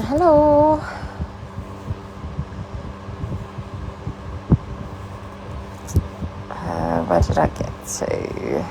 Hello. Where did I get to?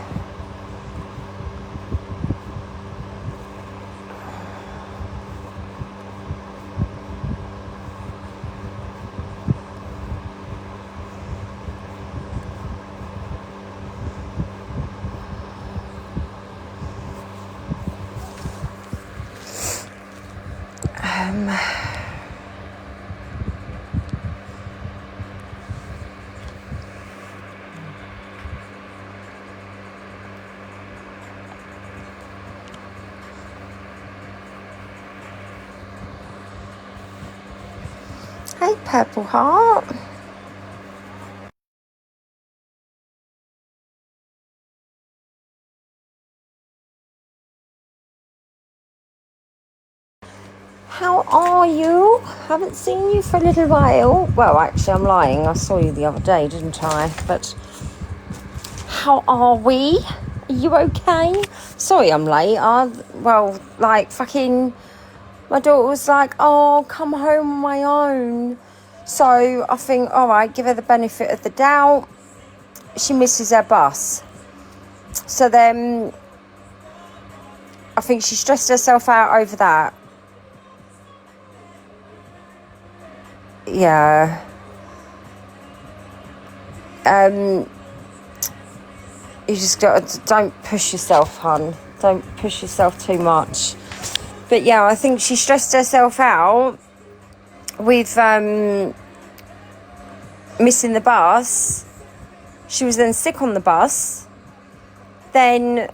Hey, Purple Heart. How are you? Haven't seen you for a little while. Well, actually, I'm lying. I saw you the other day, didn't I? But how are we? Are you okay? Sorry I'm late. Fucking... My daughter was like, oh, come home on my own. So I think, all right, give her the benefit of the doubt. She misses her bus. So then I think she stressed herself out over that. Yeah. You just don't push yourself, hun. Don't push yourself too much. But yeah, I think she stressed herself out with missing the bus. She was then sick on the bus. Then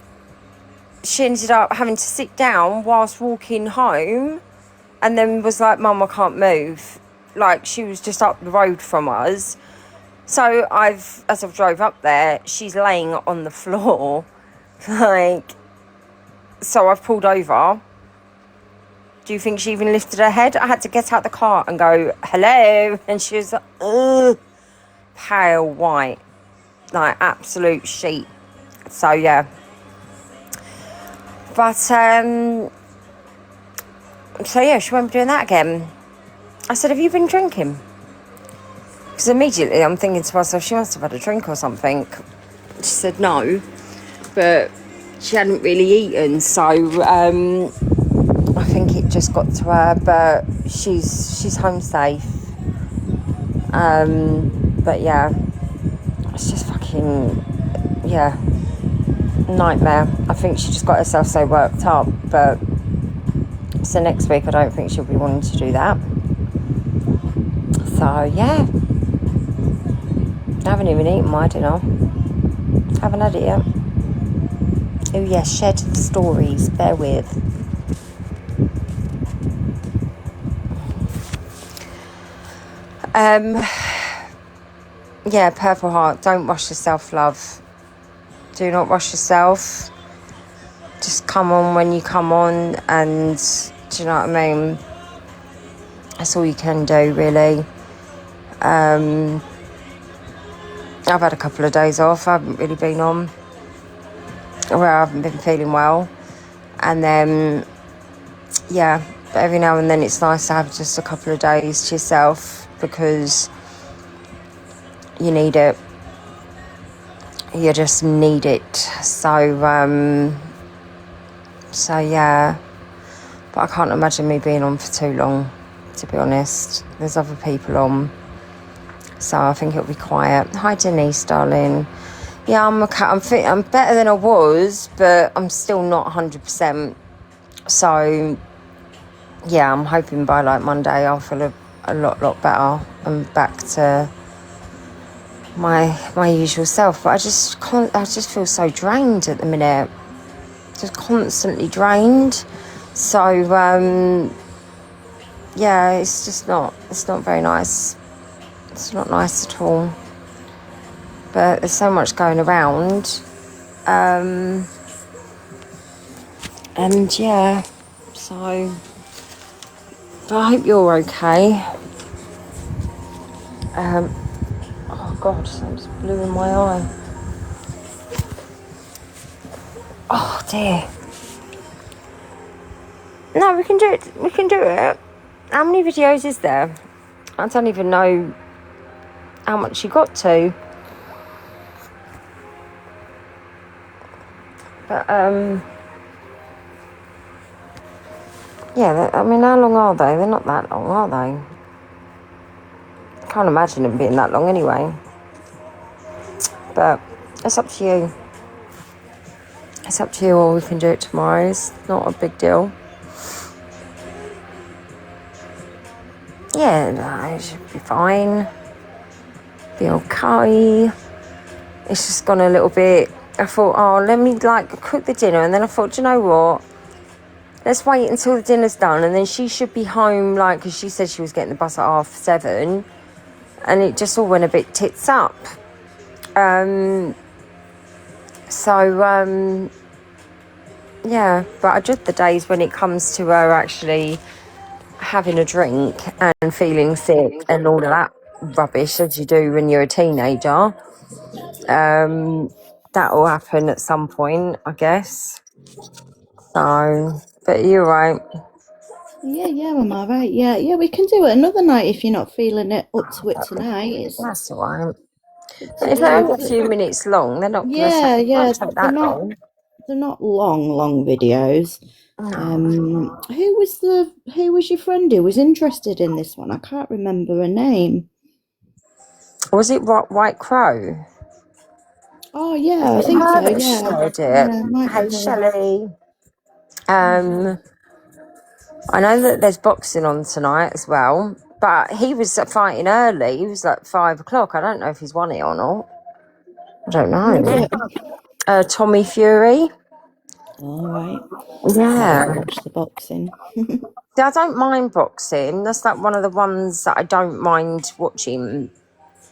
she ended up having to sit down whilst walking home, and then was like, Mum, I can't move. Like, she was just up the road from us. So as I drove up there, she's laying on the floor. So I've pulled over. Do you think she even lifted her head? I had to get out the car and go, hello. And she was like, ugh, pale white. Like, absolute sheet. So, yeah. But, so yeah, she won't be doing that again. I said, have you been drinking? Because immediately I'm thinking to myself, she must have had a drink or something. She said no, but she hadn't really eaten, so I think it just got to her, but she's home safe. But yeah, it's just fucking, yeah, nightmare. I think she just got herself so worked up, but so next week I don't think she'll be wanting to do that. So yeah, I haven't even eaten my dinner. Haven't had it yet. Oh yes, share to the stories, bear with. Yeah, Purple Heart, don't rush yourself, love. Do not rush yourself. Just come on when you come on, and do you know what I mean? That's all you can do, really. I've had a couple of days off. I haven't really been on, where I haven't been feeling well. And then, yeah, but every now and then it's nice to have just a couple of days to yourself, because you need it. You just need it. So yeah. But I can't imagine me being on for too long, to be honest. There's other people on. So I think it'll be quiet. Hi, Denise, darling. Yeah, I'm better than I was, but I'm still not 100%. So, yeah, I'm hoping by, like, Monday I'll feel a lot better and back to my usual self. But I just feel so drained at the minute. Just constantly drained. So, yeah, it's not very nice. It's not nice at all. But there's so much going around. And yeah, so, but I hope you're okay. Oh God, something's blue in my eye. Oh dear. No, we can do it. We can do it. How many videos is there? I don't even know how much you got to. But, yeah, I mean, how long are they? They're not that long, are they? Can't imagine them being that long anyway. But it's up to you. It's up to you, or we can do it tomorrow. It's not a big deal. Yeah, no, it should be fine. Be okay. It's just gone a little bit. I thought, oh, let me cook the dinner, and then I thought, do you know what? Let's wait until the dinner's done, and then she should be home, because she said she was getting the bus at 7:30, and it just all went a bit tits up. Yeah, but I dread the days when it comes to her actually having a drink and feeling sick and all of that rubbish as you do when you're a teenager. That will happen at some point, I guess. So, but you're right. Yeah, I'm all right. Yeah, we can do it another night if you're not feeling it up to it tonight. It's That's all right. up But to if they're you. only a few minutes long, they're not going to take, Yeah, won't take they're that not long. they're not long videos. No. Who was your friend who was interested in this one? I can't remember her name. Was it White Crow? Oh Is yeah, I it think her so. that Yeah, shared it? yeah, it might be Hey, her. Shelley. Might be her. I know that there's boxing on tonight as well, but he was fighting early. He was like 5 o'clock. I don't know if he's won it or not. I don't Who was know. it? Tommy Fury. All right. I don't Yeah. watch the boxing. See, I don't mind boxing. That's like one of the ones that I don't mind watching.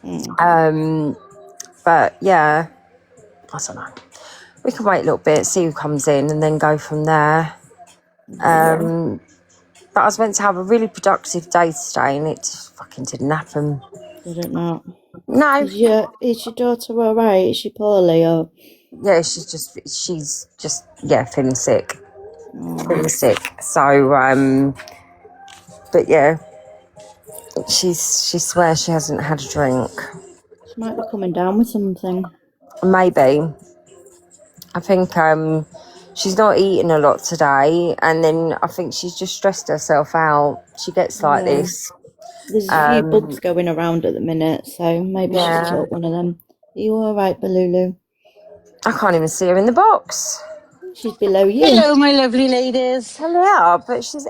Hmm. But yeah, I don't know. We can wait a little bit, see who comes in, and then go from there. Yeah. But I was meant to have a really productive day today, and it just fucking didn't happen. Did it not? No. Is your daughter all right? Is she poorly or? Yeah, she's just feeling sick. Oh, Feeling sick. So, but yeah, she swears she hasn't had a drink. she might be coming down with something. Maybe. I think she's not eating a lot today, and then I think she's just stressed herself out. She gets like Yeah. this. There's a few bugs going around at the minute, so maybe she's Yeah, caught one of them. Are you all right, Balulu? I can't even see her in the box. She's below you. Hello, my lovely ladies. Hello, but she's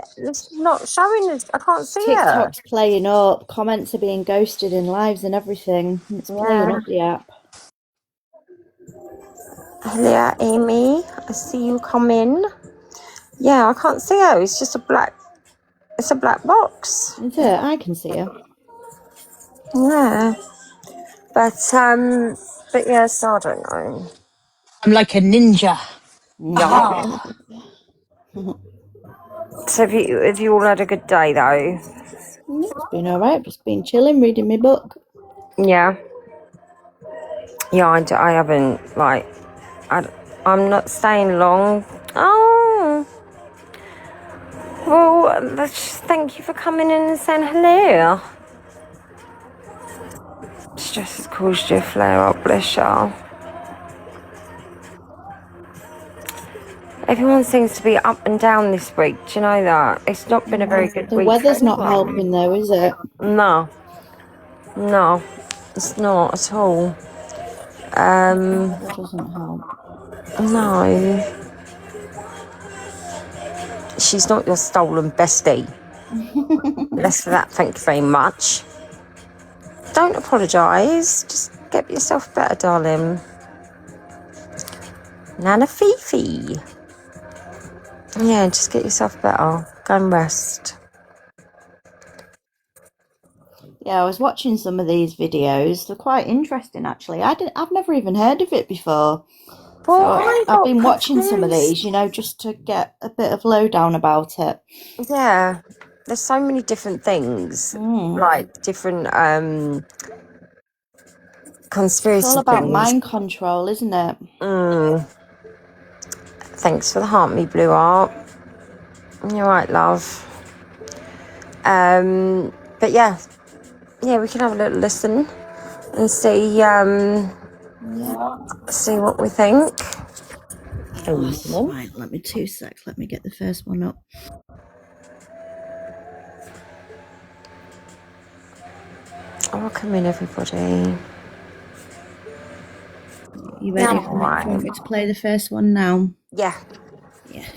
not showing us. I can't see her. TikTok's playing up. Comments are being ghosted in lives and everything. It's playing Yeah. up the app. Hello, Amy. I see you come in. Yeah, I can't see her. It's just a black. It's a black box. Is it? I can see her. Yeah. But yes, I don't know. I'm like a ninja. Yeah. Aha. So have you all had a good day though? It's been all right. Just been chilling, reading my book. Yeah. Yeah, I haven't I'm not staying long. Oh. Well, thank you for coming in and saying hello. Stress has caused you a flare up, bless you. Everyone seems to be up and down this week. Do you know that? It's not been a very good The week for weather's not anyone. helping though, is it? No, it's not at all. The weather doesn't help. No. She's not your stolen bestie. Less for that, thank you very much. Don't apologise. Just get yourself better, darling. Nana Fifi. Yeah, just get yourself better. Go and rest. Yeah, I was watching some of these videos. They're quite interesting, actually. I've never even heard of it before. Well, So I I've got been watching some of confused. these, just to get a bit of lowdown about it. Yeah, there's so many different things, like different It's all conspiracy about things. mind control, isn't it? Thanks for the heart, me blue heart. You're right, love. But yeah, we can have a little listen and see what we think. Right, let me 2 secs. Let me get the first one up. Welcome in, everybody. You ready? Yeah, Do you want me to play the first one now? Yeah. Yeah.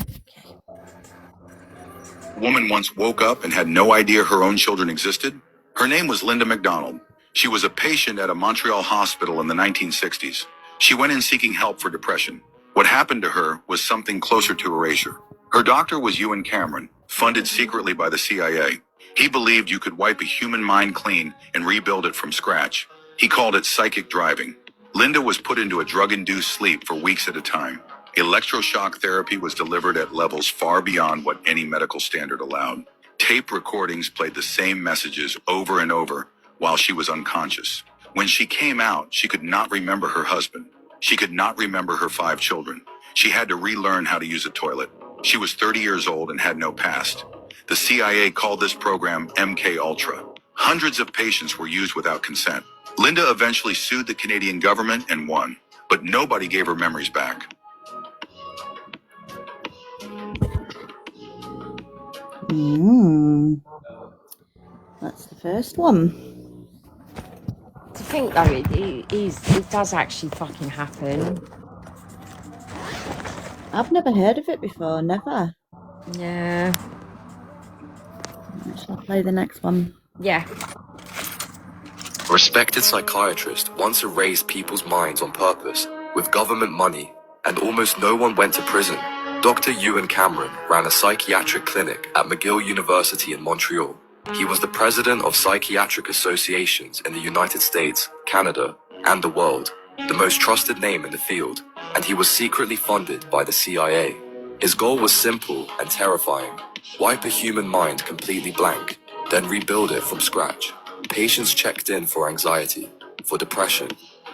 A woman once woke up and had no idea her own children existed. Her name was Linda McDonald. She was a patient at a Montreal hospital in the 1960s. She went in seeking help for depression. What happened to her was something closer to erasure. Her doctor was Ewan Cameron, funded secretly by the CIA. He believed you could wipe a human mind clean and rebuild it from scratch. He called it psychic driving. Linda was put into a drug-induced sleep for weeks at a time. Electroshock therapy was delivered at levels far beyond what any medical standard allowed. Tape recordings played the same messages over and over while she was unconscious. When she came out, she could not remember her husband. She could not remember her 5 children. She had to relearn how to use a toilet. She was 30 years old and had no past. The CIA called this program MK Ultra. Hundreds of patients were used without consent. Linda eventually sued the Canadian government and won, but nobody gave her memories back. That's the first one. To think though, it does actually fucking happen. I've never heard of it before, never. Yeah. Shall I play the next one? Yeah. A respected psychiatrist once erased people's minds on purpose, with government money, and almost no one went to prison. Dr. Ewan Cameron ran a psychiatric clinic at McGill University in Montreal. He was the president of psychiatric associations in the United States, Canada, and the world, the most trusted name in the field, and he was secretly funded by the CIA. His goal was simple and terrifying: wipe a human mind completely blank, then rebuild it from scratch. Patients checked in for anxiety, for depression,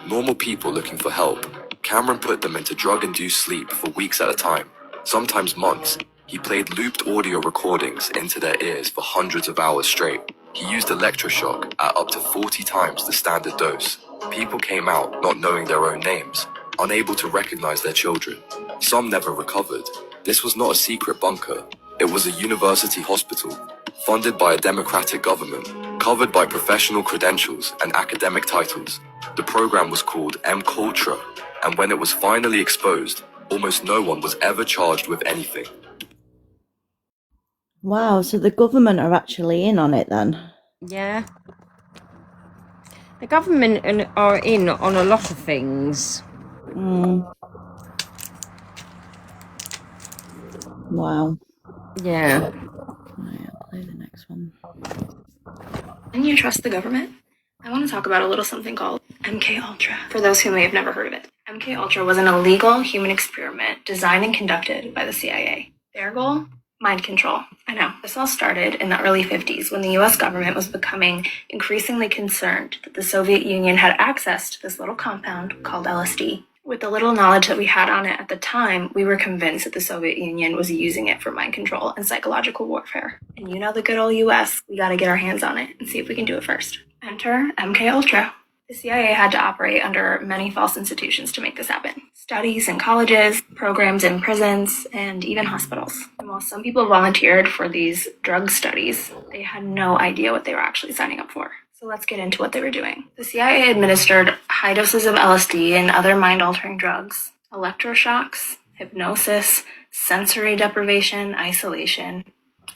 normal people looking for help. Cameron put them into drug-induced sleep for weeks at a time, sometimes months. He played looped audio recordings into their ears for hundreds of hours straight. He used electroshock at up to 40 times the standard dose. People came out not knowing their own names, unable to recognize their children. Some never recovered. This was not a secret bunker. It was a university hospital, funded by a democratic government, covered by professional credentials and academic titles. The program was called M-Culture, and when it was finally exposed, almost no one was ever charged with anything. Wow, so the government are actually in on it then? Yeah. The government are in on a lot of things. Wow. Yeah. Right, I'll play the next one. Can you trust the government? I want to talk about a little something called MK Ultra, for those who may have never heard of it. MK Ultra was an illegal human experiment designed and conducted by the CIA. Their goal? Mind control. I know. This all started in the early 50s when the US government was becoming increasingly concerned that the Soviet Union had access to this little compound called LSD. With the little knowledge that we had on it at the time, we were convinced that the Soviet Union was using it for mind control and psychological warfare. And you know the good old US, we gotta get our hands on it and see if we can do it first. Enter MK Ultra. The CIA had to operate under many false institutions to make this happen. Studies in colleges, programs in prisons, and even hospitals. And while some people volunteered for these drug studies, they had no idea what they were actually signing up for. So let's get into what they were doing. The CIA administered high doses of LSD and other mind-altering drugs, electroshocks, hypnosis, sensory deprivation, isolation,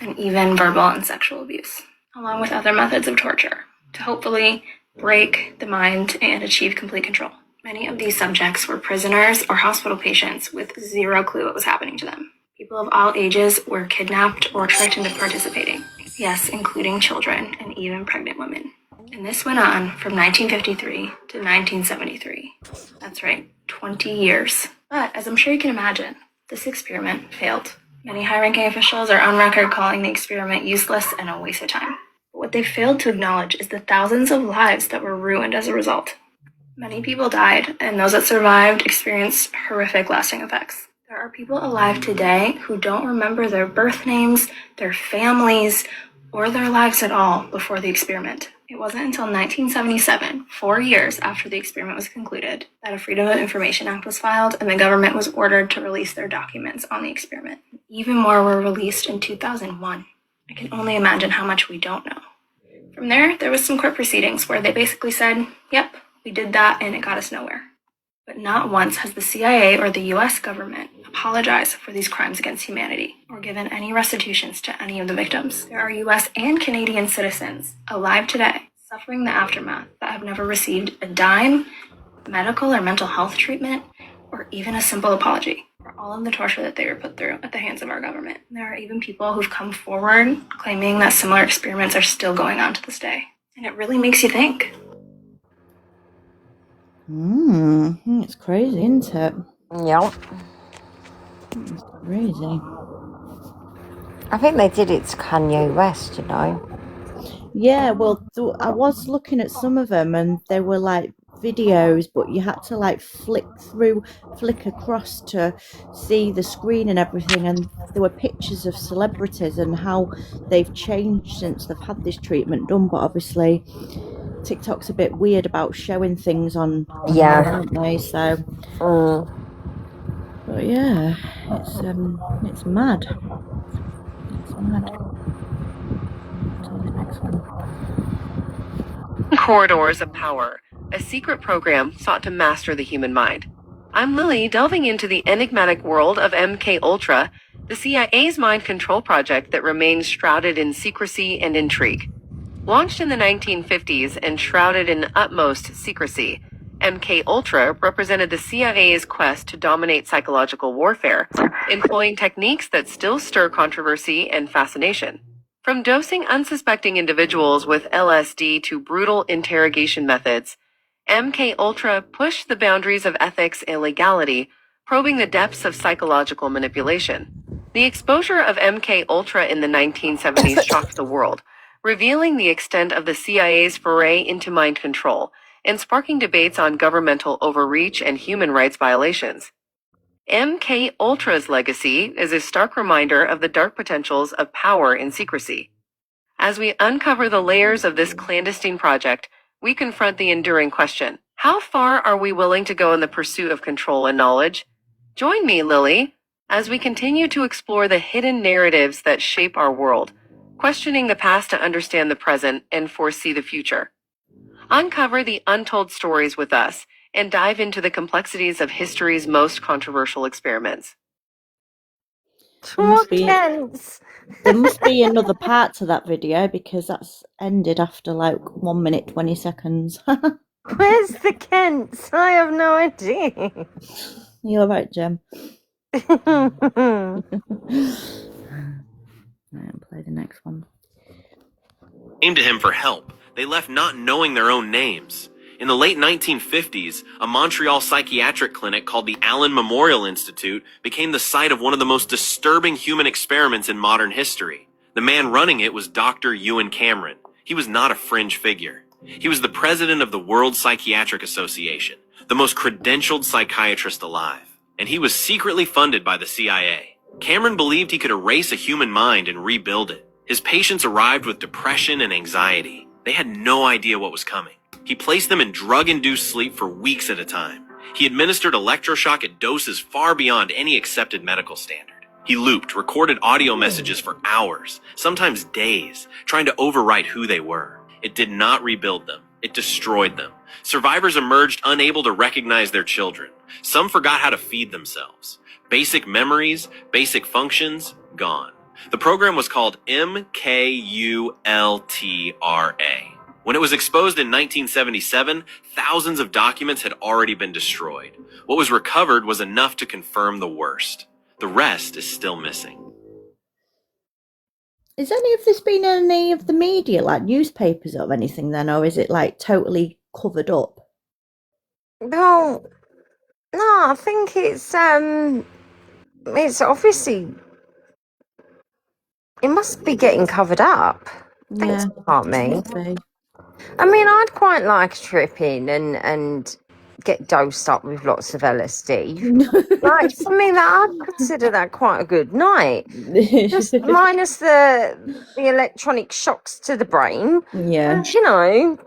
and even verbal and sexual abuse, along with other methods of torture, to hopefully break the mind and achieve complete control. Many of these subjects were prisoners or hospital patients with zero clue what was happening to them. People of all ages were kidnapped or tricked into participating. Yes, including children and even pregnant women. And this went on from 1953 to 1973. That's right, 20 years. But as I'm sure you can imagine, this experiment failed. Many high-ranking officials are on record calling the experiment useless and a waste of time. But what they failed to acknowledge is the thousands of lives that were ruined as a result. Many people died, and those that survived experienced horrific lasting effects. There are people alive today who don't remember their birth names, their families, or their lives at all before the experiment. It wasn't until 1977, 4 years after the experiment was concluded, that a Freedom of Information Act was filed and the government was ordered to release their documents on the experiment. Even more were released in 2001. I can only imagine how much we don't know. From there was some court proceedings where they basically said, yep, we did that and it got us nowhere. But not once has the CIA or the US government apologized for these crimes against humanity or given any restitutions to any of the victims. There are US and Canadian citizens alive today suffering the aftermath that have never received a dime, medical or mental health treatment, or even a simple apology for all of the torture that they were put through at the hands of our government. There are even people who've come forward claiming that similar experiments are still going on to this day. And it really makes you think. It's crazy, isn't it? Yep. It's crazy. I think they did it to Kanye West, you know. Yeah, well, I was looking at some of them and they were like videos, but you had to like flick across to see the screen and everything, and there were pictures of celebrities and how they've changed since they've had this treatment done. But obviously TikTok's a bit weird about showing things on Yeah. there, aren't they? So but yeah, it's mad. It's mad. To the next one. Corridors of Power, a secret program sought to master the human mind. I'm Lily, delving into the enigmatic world of MK Ultra, the CIA's mind control project that remains shrouded in secrecy and intrigue. Launched in the 1950s and shrouded in utmost secrecy, MK Ultra represented the CIA's quest to dominate psychological warfare, employing techniques that still stir controversy and fascination. From dosing unsuspecting individuals with LSD to brutal interrogation methods, MK Ultra pushed the boundaries of ethics and legality, probing the depths of psychological manipulation. The exposure of MK Ultra in the 1970s shocked the world, revealing the extent of the CIA's foray into mind control and sparking debates on governmental overreach and human rights violations. MK Ultra's legacy is a stark reminder of the dark potentials of power in secrecy. As we uncover the layers of this clandestine project, we confront the enduring question: how far are we willing to go in the pursuit of control and knowledge? Join me, Lily, as we continue to explore the hidden narratives that shape our world, questioning the past to understand the present and foresee the future. Uncover the untold stories with us and dive into the complexities of history's most controversial experiments. There must What Kents? There must be another part to that video because that's ended after like 1 minute 20 seconds. Where's the Kents? I have no idea. You're right, Jem. Play the next one. Came to him for help. They left not knowing their own names. In the late 1950s, a Montreal psychiatric clinic called the Allen Memorial Institute became the site of one of the most disturbing human experiments in modern history. The man running it was Dr. Ewan Cameron. He was not a fringe figure. He was the president of the World Psychiatric Association, the most credentialed psychiatrist alive. And he was secretly funded by the CIA. Cameron believed he could erase a human mind and rebuild it. His patients arrived with depression and anxiety. They had no idea what was coming. He placed them in drug-induced sleep for weeks at a time. He administered electroshock at doses far beyond any accepted medical standard. He looped, recorded audio messages for hours, sometimes days, trying to overwrite who they were. It did not rebuild them. It destroyed them. Survivors emerged unable to recognize their children. Some forgot how to feed themselves. Basic memories, basic functions, gone. The program was called MKULTRA. When it was exposed in 1977, thousands of documents had already been destroyed. What was recovered was enough to confirm the worst. The rest is still missing. Is any of this been in any of the media, like newspapers or anything then, or is it like totally covered up? No, I think it's obviously, it must be getting covered up. Thanks, Yeah, Part me. must be. I mean, I'd quite like a trip in and get dosed up with lots of LSD. Like, for me, that I consider that quite a good night. Just minus the electronic shocks to the brain. Yeah. And, you know,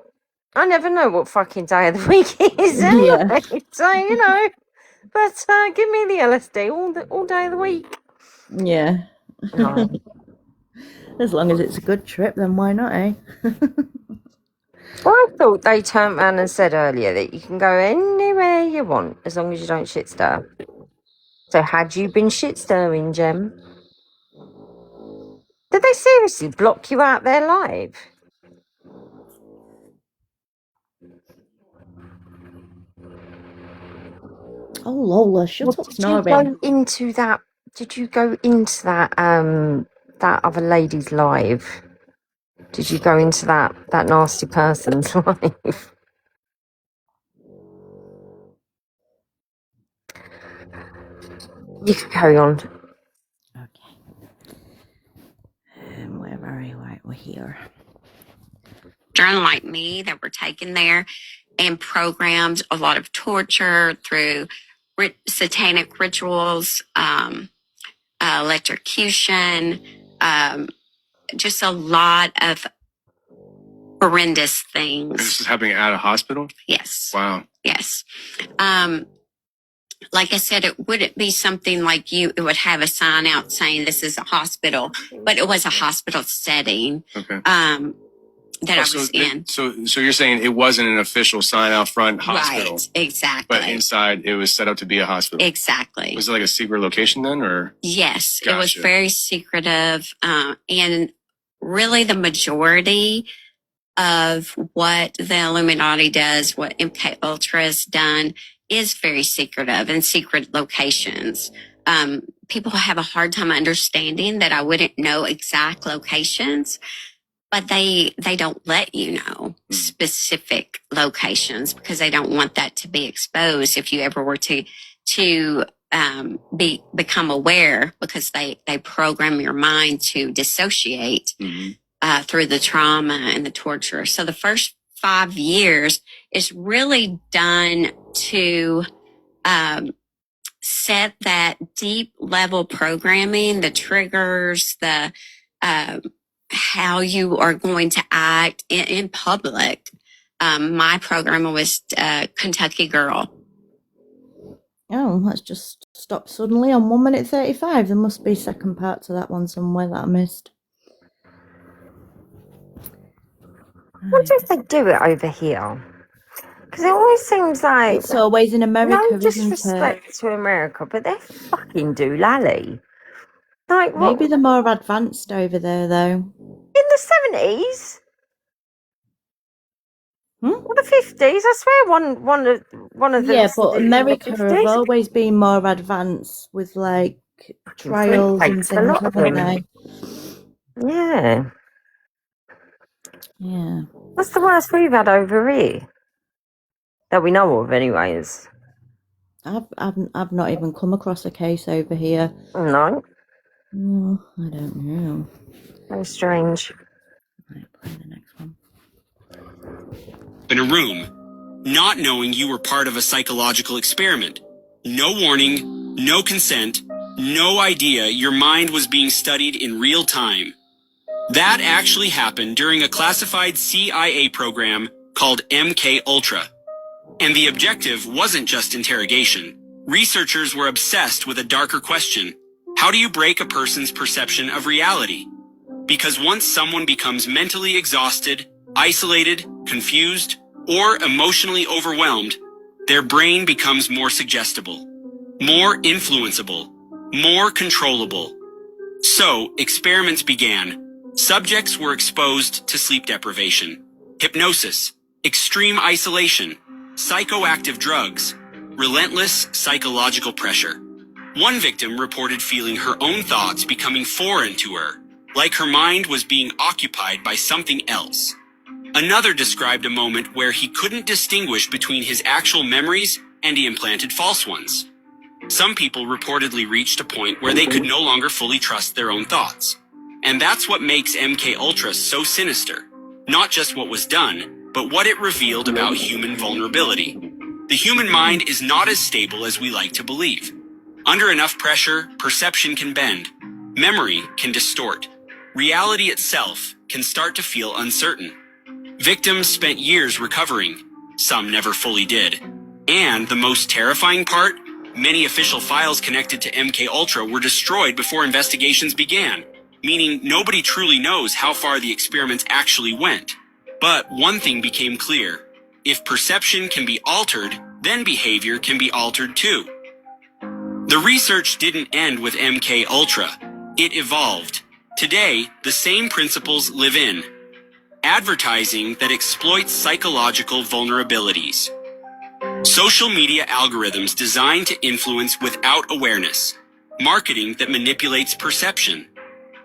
I never know what fucking day of the week it is anyway. Yeah. So, you know, but give me the LSD all day of the week. Yeah. No. As long as it's a good trip, then why not, eh? Well, I thought they turned around and said earlier that you can go anywhere you want as long as you don't shit stir. So had you been shit stirring, Jem? Did they seriously block you out there live? Oh, Lola, shut up, Did you snoring. go into that? Did you go into that? That other lady's live? Did you go into that nasty person's live? You can carry on. Okay. Where are we? Right, we're here. Children like me that were taken there and programmed a lot of torture through satanic rituals, electrocution, just a lot of horrendous things. This is happening at a hospital? Yes. Wow. Yes. Like I said, it wouldn't be something like it would have a sign out saying this is a hospital, but it was a hospital setting. Okay. That I was in. So you're saying it wasn't an official sign out front hospital? Right, exactly. But inside it was set up to be a hospital? Exactly. Was it like a secret location then, or? Yes, Gotcha. It was very secretive. And really the majority of what the Illuminati does, what MK Ultra has done, is very secretive and secret locations. People have a hard time understanding that I wouldn't know exact locations. But they don't let you know specific locations because they don't want that to be exposed if you ever were to become aware, because they program your mind to dissociate through the trauma and the torture. So the first 5 years is really done to set that deep level programming, the triggers, the how you are going to act in public. My program was Kentucky Girl. Oh, let's just stop suddenly on 1 minute 35. There must be a second part to that one somewhere that I missed. I wonder if they do it over here. Because it always seems like... It's always in America, no isn't disrespect to America, but they fucking do lally. Like, Maybe what? they're more advanced over there, though. In the 70s? Or the 50s? I swear one of them. Yeah, but America have always been more advanced with, like, trials and things, haven't they? Yeah. Yeah. What's the worst we've had over here? That we know of, anyways. I've not even come across a case over here. No. Oh, I don't know. Very strange. Right, play the next one. In a room, not knowing you were part of a psychological experiment. No warning, no consent, no idea your mind was being studied in real time. That actually happened during a classified CIA program called MK Ultra. And the objective wasn't just interrogation. Researchers were obsessed with a darker question. How do you break a person's perception of reality? Because once someone becomes mentally exhausted, isolated, confused, or emotionally overwhelmed, their brain becomes more suggestible, more influenceable, more controllable. So, experiments began. Subjects were exposed to sleep deprivation, hypnosis, extreme isolation, psychoactive drugs, relentless psychological pressure. One victim reported feeling her own thoughts becoming foreign to her, like her mind was being occupied by something else. Another described a moment where he couldn't distinguish between his actual memories and the implanted false ones. Some people reportedly reached a point where they could no longer fully trust their own thoughts. And that's what makes MK Ultra so sinister. Not just what was done, but what it revealed about human vulnerability. The human mind is not as stable as we like to believe. Under enough pressure, perception can bend. Memory can distort. Reality itself can start to feel uncertain. Victims spent years recovering. Some never fully did. And the most terrifying part, many official files connected to MKUltra were destroyed before investigations began, meaning nobody truly knows how far the experiments actually went. But one thing became clear. If perception can be altered, then behavior can be altered too. The research didn't end with MKUltra. It evolved. Today, the same principles live in. Advertising that exploits psychological vulnerabilities. Social media algorithms designed to influence without awareness. Marketing that manipulates perception.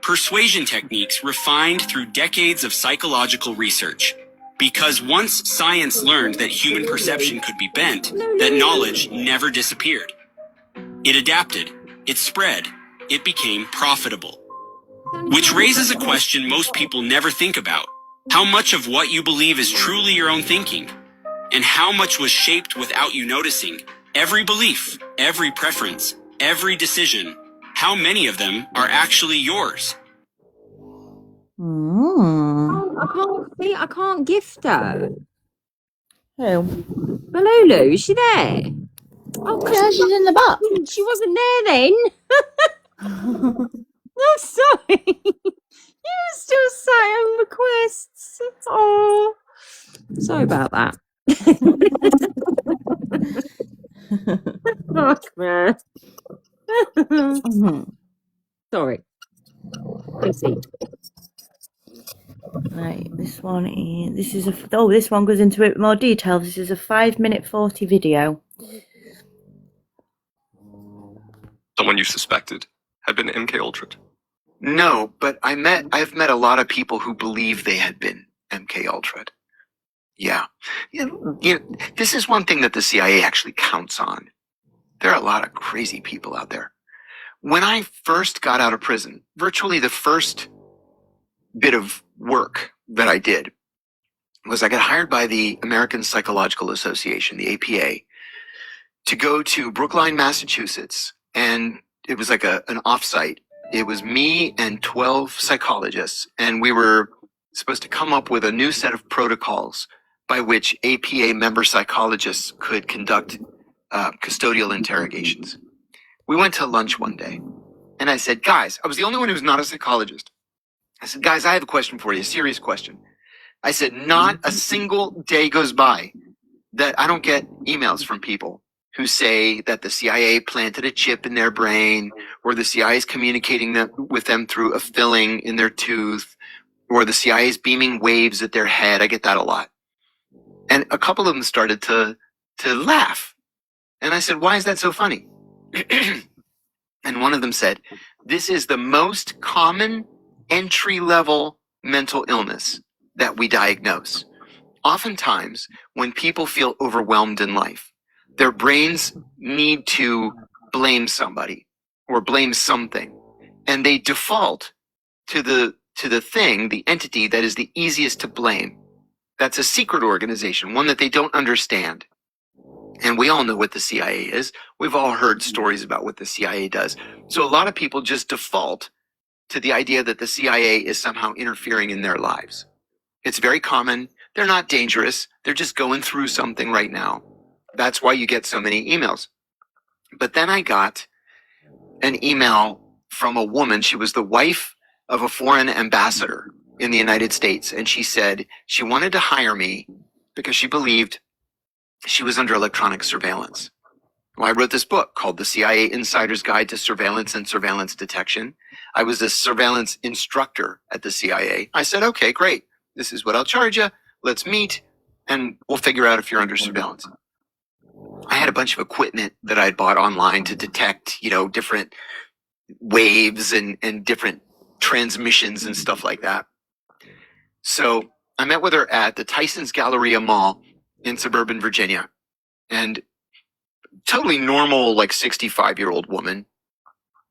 Persuasion techniques refined through decades of psychological research. Because once science learned that human perception could be bent, that knowledge never disappeared. It adapted, it spread, it became profitable. Which raises a question most people never think about. How much of what you believe is truly your own thinking? And how much was shaped without you noticing? Every belief, every preference, every decision, how many of them are actually yours? I can't gift her. Who? Malulu, is she there? Oh, Yeah, she's in the box. She wasn't there then. I'm sorry. You were still saying requests. Oh, sorry about that. Fuck, man. Sorry. Busy. Right, this one is, this one goes into a bit more detail. This is a 5-minute 40 video. Someone you suspected had been MKUltra? No, but I've met a lot of people who believe they had been MKUltra. Yeah. This is one thing that the CIA actually counts on. There are a lot of crazy people out there. When I first got out of prison, virtually the first bit of work that I did was I got hired by the American Psychological Association, the APA, to go to Brookline, Massachusetts, and it was like an offsite. It was me and 12 psychologists, and we were supposed to come up with a new set of protocols by which APA member psychologists could conduct custodial interrogations. We went to lunch one day, and I said, guys, I was the only one who's not a psychologist. I said, guys, I have a question for you, a serious question. I said, not a single day goes by that I don't get emails from people who say that the CIA planted a chip in their brain, or the CIA is communicating with them through a filling in their tooth, or the CIA is beaming waves at their head. I get that a lot. And a couple of them started to laugh. And I said, why is that so funny? And one of them said, this is the most common entry-level mental illness that we diagnose. Oftentimes, when people feel overwhelmed in life, their brains need to blame somebody or blame something, and they default to the thing, the entity that is the easiest to blame. That's a secret organization, one that they don't understand. And we all know what the CIA is. We've all heard stories about what the CIA does. So a lot of people just default to the idea that the CIA is somehow interfering in their lives. It's very common. They're not dangerous. They're just going through something right now. That's why you get so many emails. But then I got an email from a woman. She was the wife of a foreign ambassador in the United States. And she said she wanted to hire me because she believed she was under electronic surveillance. Well, I wrote this book called The CIA Insider's Guide to Surveillance and Surveillance Detection. I was a surveillance instructor at the CIA. I said, okay, great. This is what I'll charge you. Let's meet and we'll figure out if you're under surveillance. I had a bunch of equipment that I'd bought online to detect, different waves and different transmissions and stuff like that. So I met with her at the Tyson's Galleria Mall in suburban Virginia, and totally normal, like 65-year-old woman.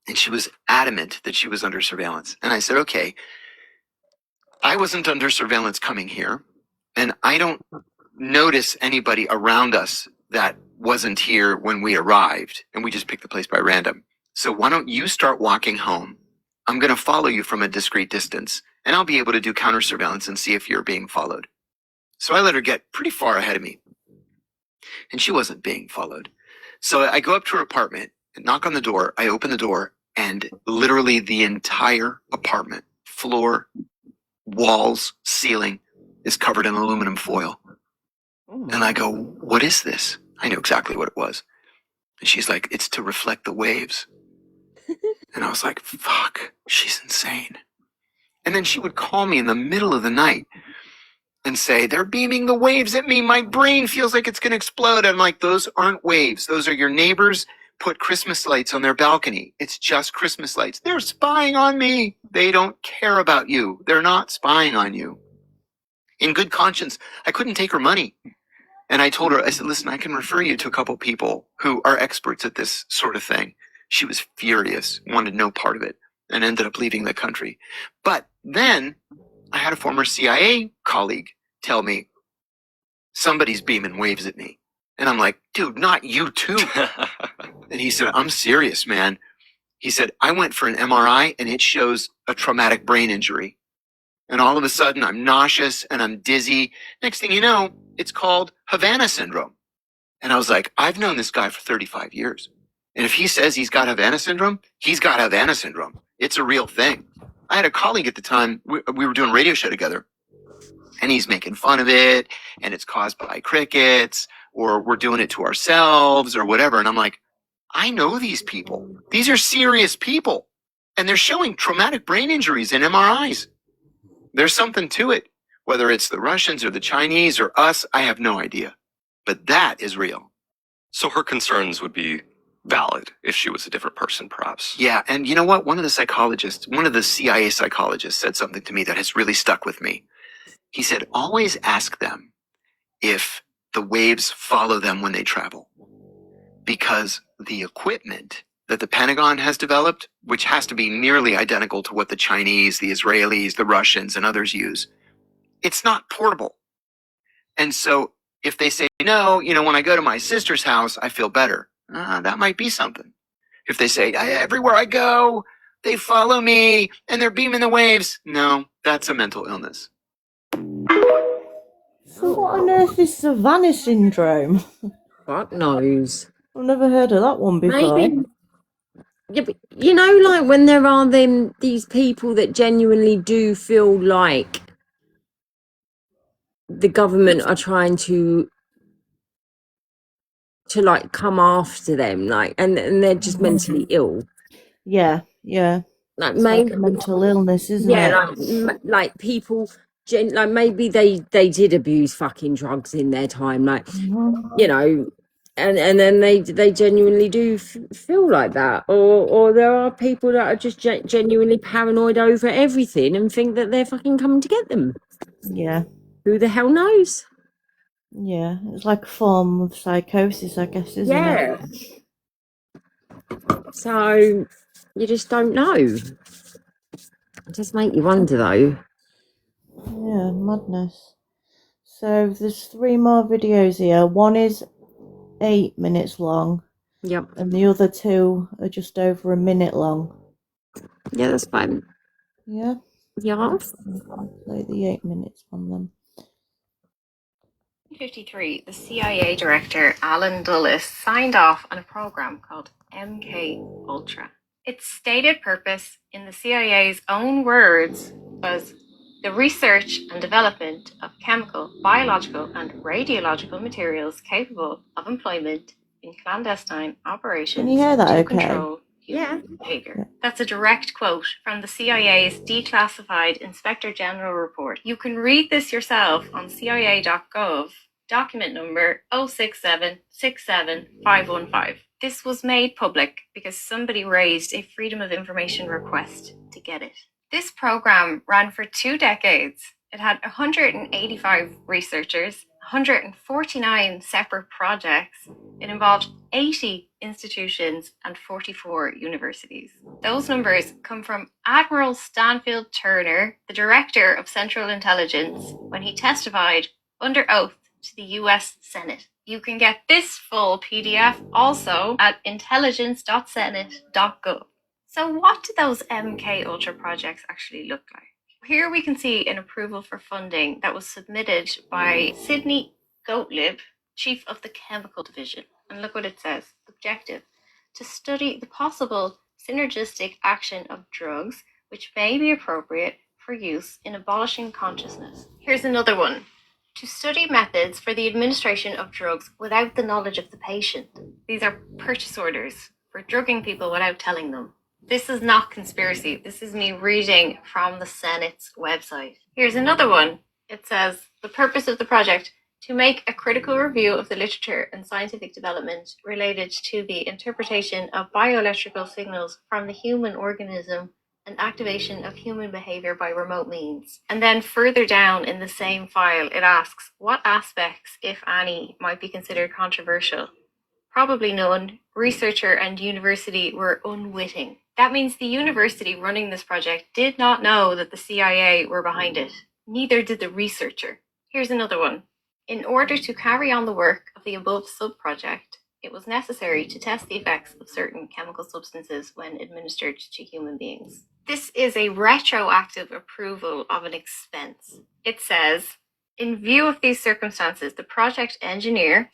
And she was adamant that she was under surveillance. And I said, okay, I wasn't under surveillance coming here, and I don't notice anybody around us that wasn't here when we arrived, and we just picked the place by random. So why don't you start walking home? I'm going to follow you from a discreet distance, and I'll be able to do counter surveillance and see if you're being followed. So I let her get pretty far ahead of me, and she wasn't being followed. So I go up to her apartment and knock on the door. I open the door, and literally the entire apartment, floor, walls, ceiling, is covered in aluminum foil. And I go, what is this? I knew exactly what it was. And she's like, it's to reflect the waves. And I was like, fuck, she's insane. And then she would call me in the middle of the night and say, they're beaming the waves at me. My brain feels like it's going to explode. I'm like, those aren't waves. Those are your neighbors put Christmas lights on their balcony. It's just Christmas lights. They're spying on me. They don't care about you. They're not spying on you. In good conscience, I couldn't take her money. And I told her, I said, listen, I can refer you to a couple people who are experts at this sort of thing. She was furious, wanted no part of it, and ended up leaving the country. But then I had a former CIA colleague tell me, somebody's beaming waves at me. And I'm like, dude, not you too. And he said, I'm serious, man. He said, I went for an MRI and it shows a traumatic brain injury. And all of a sudden I'm nauseous and I'm dizzy. Next thing you know, it's called Havana syndrome. And I was like, I've known this guy for 35 years. And if he says he's got Havana syndrome, he's got Havana syndrome. It's a real thing. I had a colleague at the time, we were doing a radio show together, and he's making fun of it, and it's caused by crickets, or we're doing it to ourselves, or whatever. And I'm like, I know these people. These are serious people. And they're showing traumatic brain injuries in MRIs. There's something to it. Whether it's the Russians or the Chinese or us, I have no idea. But that is real. So her concerns would be valid if she was a different person, perhaps. Yeah, and you know what? One of the CIA psychologists said something to me that has really stuck with me. He said, always ask them if the waves follow them when they travel. Because the equipment that the Pentagon has developed, which has to be nearly identical to what the Chinese, the Israelis, the Russians, and others use, it's not portable. And so if they say, no, when I go to my sister's house, I feel better. That might be something. If they say, everywhere I go, they follow me and they're beaming the waves. No, that's a mental illness. So what on earth is Savannah syndrome? Fuck knows. I've never heard of that one before. Maybe. Yeah, but like when there are these people that genuinely do feel like the government are trying to like come after them, like, and they're just mentally ill. Yeah. Like It's maybe like a mental illness, isn't it? Yeah, like people, like maybe they did abuse fucking drugs in their time, like and then they genuinely do feel like that, or there are people that are just genuinely paranoid over everything and think that they're fucking coming to get them. Yeah. Who the hell knows? Yeah, it's like a form of psychosis, I guess, isn't it? So you just don't know. It just make you wonder, though. Yeah, madness. So there's 3 more videos here. One is 8 minutes long. Yep. And the other 2 are just over a minute long. Yeah, that's fine. Yeah? Yeah. I'll play the 8 minutes on them. 1953, the CIA director Alan Dulles signed off on a program called MK Ultra. Its stated purpose, in the CIA's own words, was the research and development of chemical, biological, and radiological materials capable of employment in clandestine operations Can you hear that to okay? control human behavior. That's a direct quote from the CIA's declassified Inspector General report. You can read this yourself on cia.gov, document number 067-67515. This was made public because somebody raised a Freedom of Information request to get it. This program ran for 2 decades. It had 185 researchers, 149 separate projects. It involved 80 institutions and 44 universities. Those numbers come from Admiral Stanfield Turner, the Director of Central Intelligence, when he testified under oath to the US Senate. You can get this full PDF also at intelligence.senate.gov. So what do those MK Ultra projects actually look like? Here we can see an approval for funding that was submitted by Sidney Gottlieb, Chief of the Chemical Division. And look what it says. Objective: to study the possible synergistic action of drugs which may be appropriate for use in abolishing consciousness. Here's another one. To study methods for the administration of drugs without the knowledge of the patient. These are purchase orders for drugging people without telling them. This is not conspiracy. This is me reading from the Senate's website. Here's another one. It says, the purpose of the project: to make a critical review of the literature and scientific development related to the interpretation of bioelectrical signals from the human organism and activation of human behavior by remote means. And then further down in the same file, it asks, what aspects, if any, might be considered controversial? Probably none. Researcher and university were unwitting. That means the university running this project did not know that the CIA were behind it. Neither did the researcher. Here's another one. In order to carry on the work of the above sub-project, it was necessary to test the effects of certain chemical substances when administered to human beings. This is a retroactive approval of an expense. It says, in view of these circumstances, the project engineer,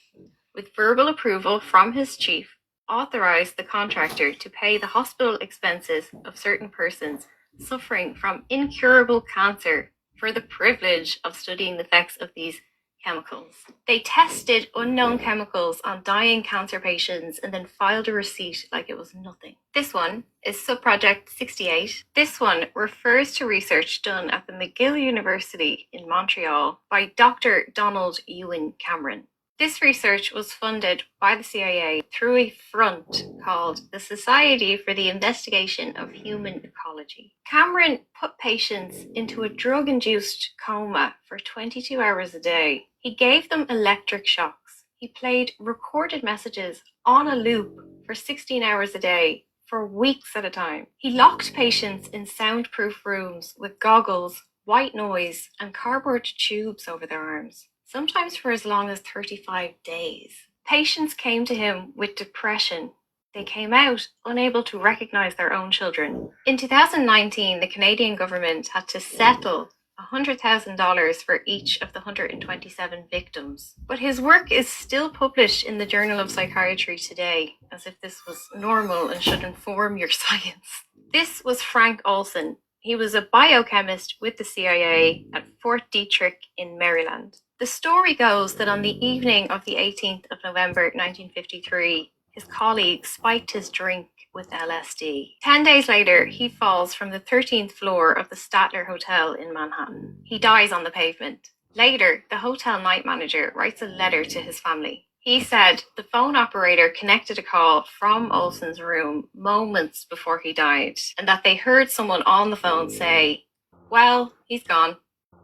with verbal approval from his chief, authorized the contractor to pay the hospital expenses of certain persons suffering from incurable cancer for the privilege of studying the effects of these chemicals. They tested unknown chemicals on dying cancer patients and then filed a receipt like it was nothing. This one is Subproject 68. This one refers to research done at the McGill University in Montreal by Dr. Donald Ewan Cameron. This research was funded by the CIA through a front called the Society for the Investigation of Human Ecology. Cameron put patients into a drug-induced coma for 22 hours a day. He gave them electric shocks. He played recorded messages on a loop for 16 hours a day for weeks at a time. He locked patients in soundproof rooms with goggles, white noise, and cardboard tubes over their arms, sometimes for as long as 35 days. Patients came to him with depression. They came out unable to recognize their own children. In 2019, the Canadian government had to settle $100,000 for each of the 127 victims. But his work is still published in the Journal of Psychiatry today, as if this was normal and should inform your science. This was Frank Olson. He was a biochemist with the CIA at Fort Detrick in Maryland. The story goes that on the evening of the 18th of November 1953, his colleague spiked his drink with LSD. 10 days later, he falls from the 13th floor of the Statler Hotel in Manhattan. He dies on the pavement. Later, the hotel night manager writes a letter to his family. He said the phone operator connected a call from Olson's room moments before he died, and that they heard someone on the phone say, "Well, he's gone.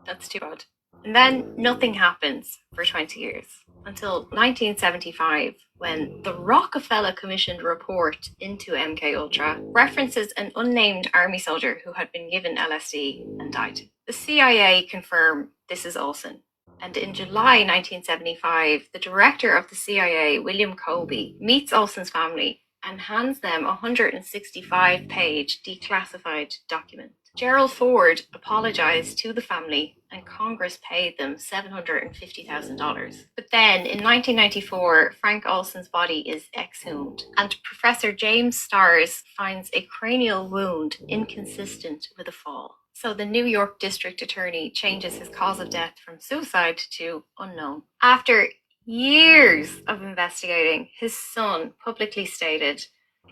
That's too bad." And then nothing happens for 20 years, until 1975, when the Rockefeller commissioned report into MKUltra references an unnamed army soldier who had been given LSD and died. The CIA confirm this is Olson. And in July 1975, the director of the CIA, William Colby, meets Olson's family and hands them a 165-page declassified document. Gerald Ford apologized to the family and Congress paid them $750,000. But then in 1994, Frank Olson's body is exhumed and Professor James Starrs finds a cranial wound inconsistent with a fall. So the New York District Attorney changes his cause of death from suicide to unknown. After years of investigating, his son publicly stated,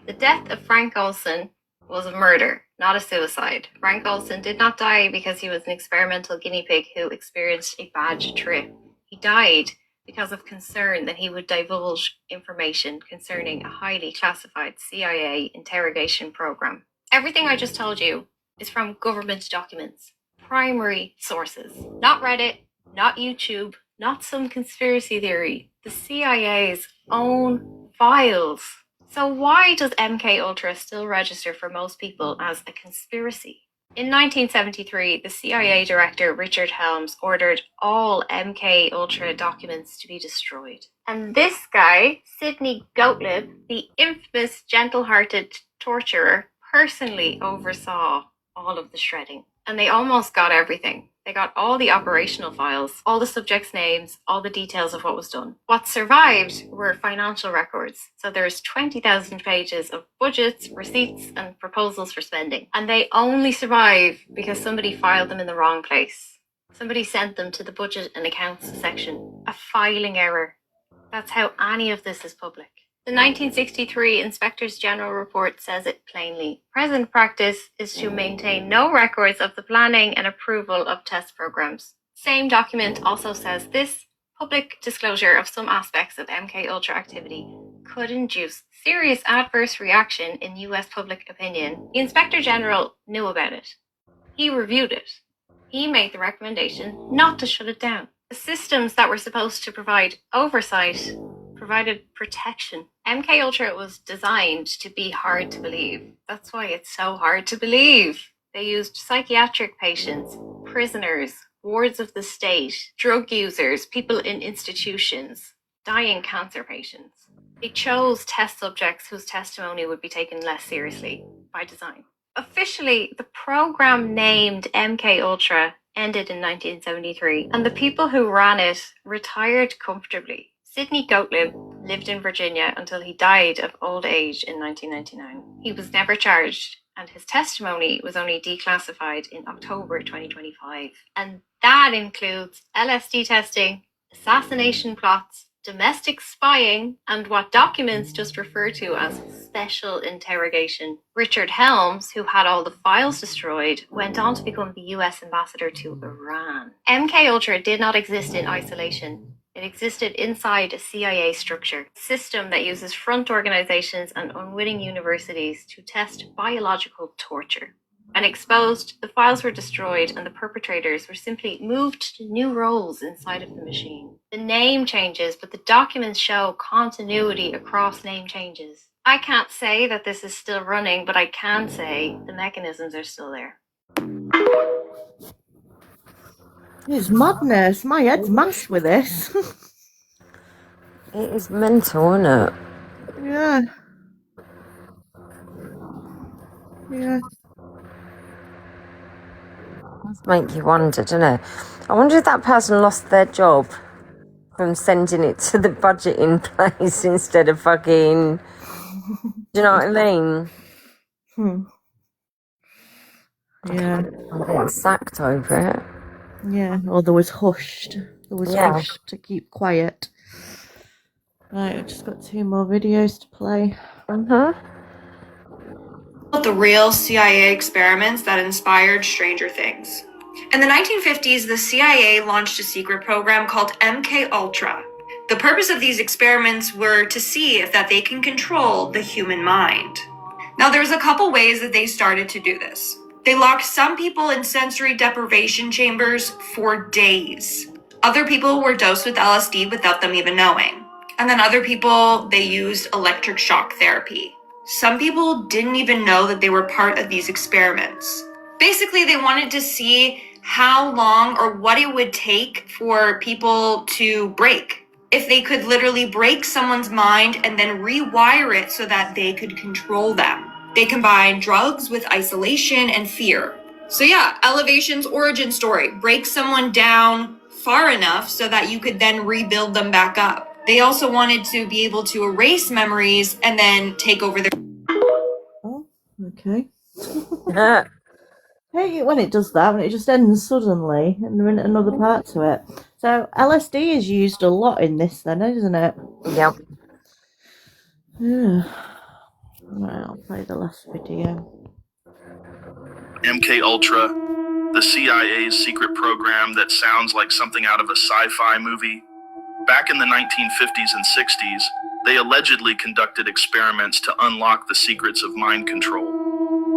"The death of Frank Olson was a murder, not a suicide. Frank Olson did not die because he was an experimental guinea pig who experienced a bad trip. He died because of concern that he would divulge information concerning a highly classified CIA interrogation program." Everything I just told you is from government documents, primary sources, not Reddit, not YouTube, not some conspiracy theory, the CIA's own files. So why does MKUltra still register for most people as a conspiracy? In 1973, the CIA director Richard Helms ordered all MK Ultra documents to be destroyed. And this guy, Sidney Gottlieb, the infamous gentle-hearted torturer, personally oversaw all of the shredding. And they almost got everything. They got all the operational files, all the subjects' names, all the details of what was done. What survived were financial records. So there's 20,000 pages of budgets, receipts, and proposals for spending. And they only survive because somebody filed them in the wrong place. Somebody sent them to the budget and accounts section. A filing error. That's how any of this is public. The 1963 Inspectors General report says it plainly. Present practice is to maintain no records of the planning and approval of test programs. Same document also says this public disclosure of some aspects of MK Ultra activity could induce serious adverse reaction in US public opinion. The Inspector General knew about it. He reviewed it. He made the recommendation not to shut it down. The systems that were supposed to provide oversight provided protection. MK Ultra was designed to be hard to believe. That's why it's so hard to believe. They used psychiatric patients, prisoners, wards of the state, drug users, people in institutions, dying cancer patients. They chose test subjects whose testimony would be taken less seriously by design. Officially, the program named MK Ultra ended in 1973, and the people who ran it retired comfortably. Sidney Gottlieb lived in Virginia until he died of old age in 1999. He was never charged, and his testimony was only declassified in October 2025. And that includes LSD testing, assassination plots, domestic spying, and what documents just refer to as special interrogation. Richard Helms, who had all the files destroyed, went on to become the US ambassador to Iran. MK Ultra did not exist in isolation. It existed inside a CIA structure, a system that uses front organizations and unwitting universities to test biological torture. When exposed, the files were destroyed and the perpetrators were simply moved to new roles inside of the machine. The name changes, but the documents show continuity across name changes. I can't say that this is still running, but I can say the mechanisms are still there. It's madness. My head's mashed with this. It is mental, isn't it? Yeah. Yeah. Does make you wonder, doesn't it? I wonder if that person lost their job from sending it to the budgeting place instead of fucking... Do you know what I mean? Yeah. I'm getting sacked over it. Yeah, or there was hushed. There was hushed to keep quiet. Right, I've just got 2 more videos to play. The real CIA experiments that inspired Stranger Things. In the 1950s, the CIA launched a secret program called MK Ultra. The purpose of these experiments were to see if that they can control the human mind. Now, there's a couple ways that they started to do this. They locked some people in sensory deprivation chambers for days. Other people were dosed with LSD without them even knowing. And then other people, they used electric shock therapy. Some people didn't even know that they were part of these experiments. Basically, they wanted to see how long or what it would take for people to break. If they could literally break someone's mind and then rewire it so that they could control them. They combine drugs with isolation and fear. So yeah, Elevation's origin story. Break someone down far enough so that you could then rebuild them back up. They also wanted to be able to erase memories and then take over their... Oh, okay. I hate it when it does that, when it just ends suddenly and there isn't another part to it. So LSD is used a lot in this then, isn't it? Yep. Yeah. Right, I'll play the last video. MK Ultra, the CIA's secret program that sounds like something out of a sci-fi movie. Back in the 1950s and 60s, they allegedly conducted experiments to unlock the secrets of mind control.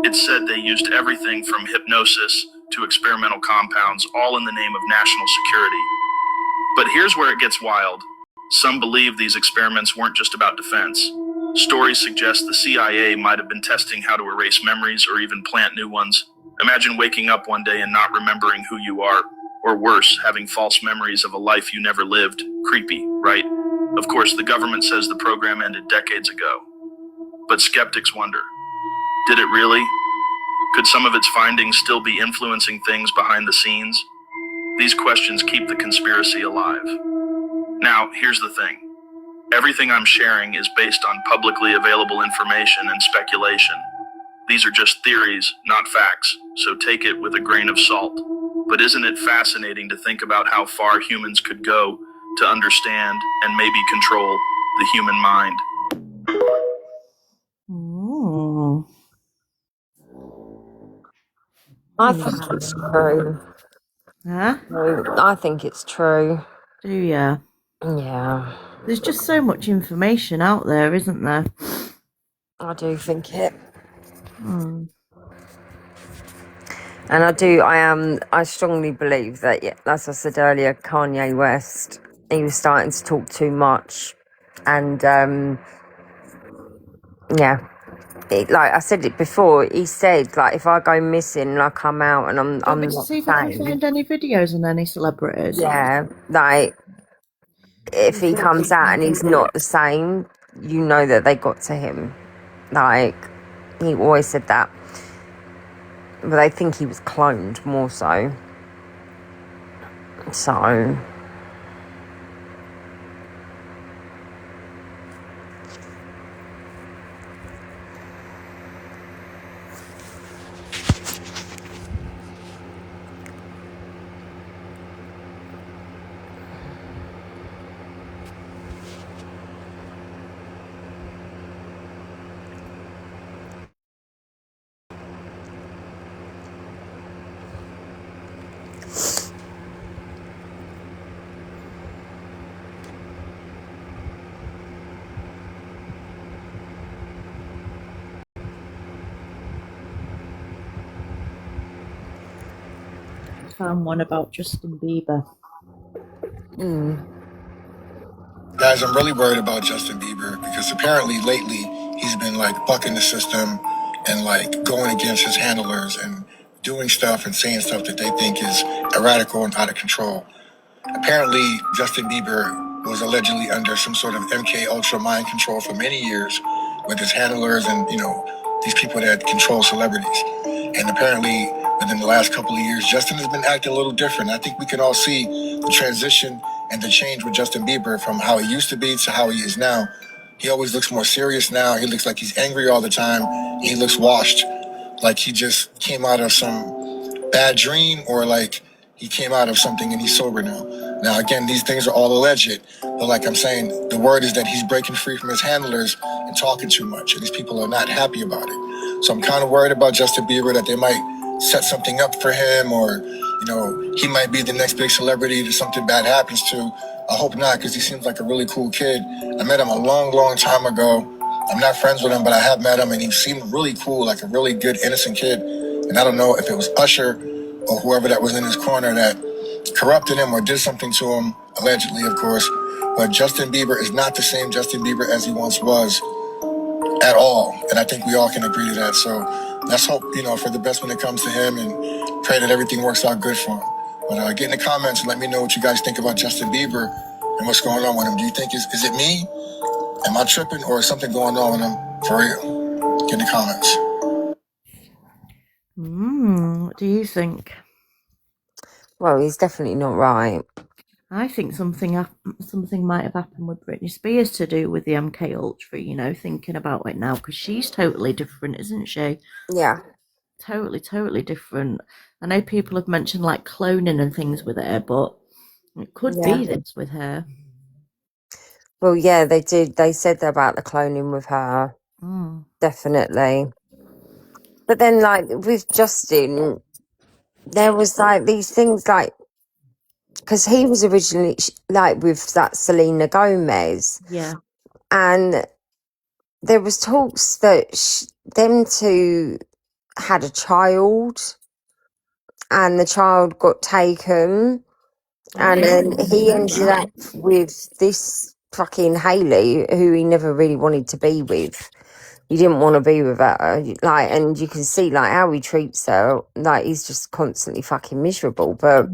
It's said they used everything from hypnosis to experimental compounds, all in the name of national security. But here's where it gets wild. Some believe these experiments weren't just about defense. Stories suggest the CIA might have been testing how to erase memories or even plant new ones. Imagine waking up one day and not remembering who you are, or worse, having false memories of a life you never lived. Creepy, right? Of course, the government says the program ended decades ago. But skeptics wonder, did it really? Could some of its findings still be influencing things behind the scenes? These questions keep the conspiracy alive. Now, here's the thing. Everything I'm sharing is based on publicly available information and speculation. These are just theories, not facts, so take it with a grain of salt. But isn't it fascinating to think about how far humans could go to understand and maybe control the human mind? Oh. I think it's true. Huh? I think it's true. Do ya? Yeah. There's just so much information out there, isn't there? I do think it. Hmm. And I strongly believe that, yeah, as I said earlier, Kanye West, he was starting to talk too much. And, yeah, like I said it before, he said, like, if I go missing and I come out and I'm Want me to not see if I can sane, find any videos on any celebrities? yeah, like, if he comes out and he's not the same, you know that they got to him. Like, he always said that. But they think he was cloned more so. So... Found one about Justin Bieber. Guys, I'm really worried about Justin Bieber because apparently lately he's been like bucking the system and like going against his handlers and doing stuff and saying stuff that they think is erratical and out of control. Apparently, Justin Bieber was allegedly under some sort of MK Ultra mind control for many years with his handlers and, these people that control celebrities. And apparently, within the last couple of years, Justin has been acting a little different. I think we can all see the transition and the change with Justin Bieber from how he used to be to how he is now. He always looks more serious now. He looks like he's angry all the time. He looks washed, like he just came out of some bad dream or like he came out of something and he's sober now. Now, again, these things are all alleged, but like I'm saying, the word is that he's breaking free from his handlers and talking too much, and these people are not happy about it. So I'm kind of worried about Justin Bieber, that they might set something up for him, or, he might be the next big celebrity that something bad happens to. I hope not, because he seems like a really cool kid. I met him a long, long time ago. I'm not friends with him, but I have met him, and he seemed really cool, like a really good, innocent kid. And I don't know if it was Usher or whoever that was in his corner that corrupted him or did something to him, allegedly, of course. But Justin Bieber is not the same Justin Bieber as he once was at all. And I think we all can agree to that. So let's hope, for the best when it comes to him, and pray that everything works out good for him. But get in the comments and let me know what you guys think about Justin Bieber and what's going on with him. Do you think, is it me? Am I tripping, or is something going on with him for real? Get in the comments. What do you think? Well, he's definitely not right. I think something might have happened with Britney Spears to do with the MK Ultra, thinking about it now, because she's totally different, isn't she? Yeah. Totally different. I know people have mentioned like cloning and things with her, but it could be this with her. Well, yeah, they did. They said about the cloning with her. Definitely. But then, like, with Justin, there was like these things like, because he was originally like with that Selena Gomez. Yeah. And there was talks that them two had a child, and the child got taken, and then he ended up with this fucking Hailey, who he never really wanted to be with, you didn't want to be with her, like, and you can see like how he treats her, like he's just constantly fucking miserable. But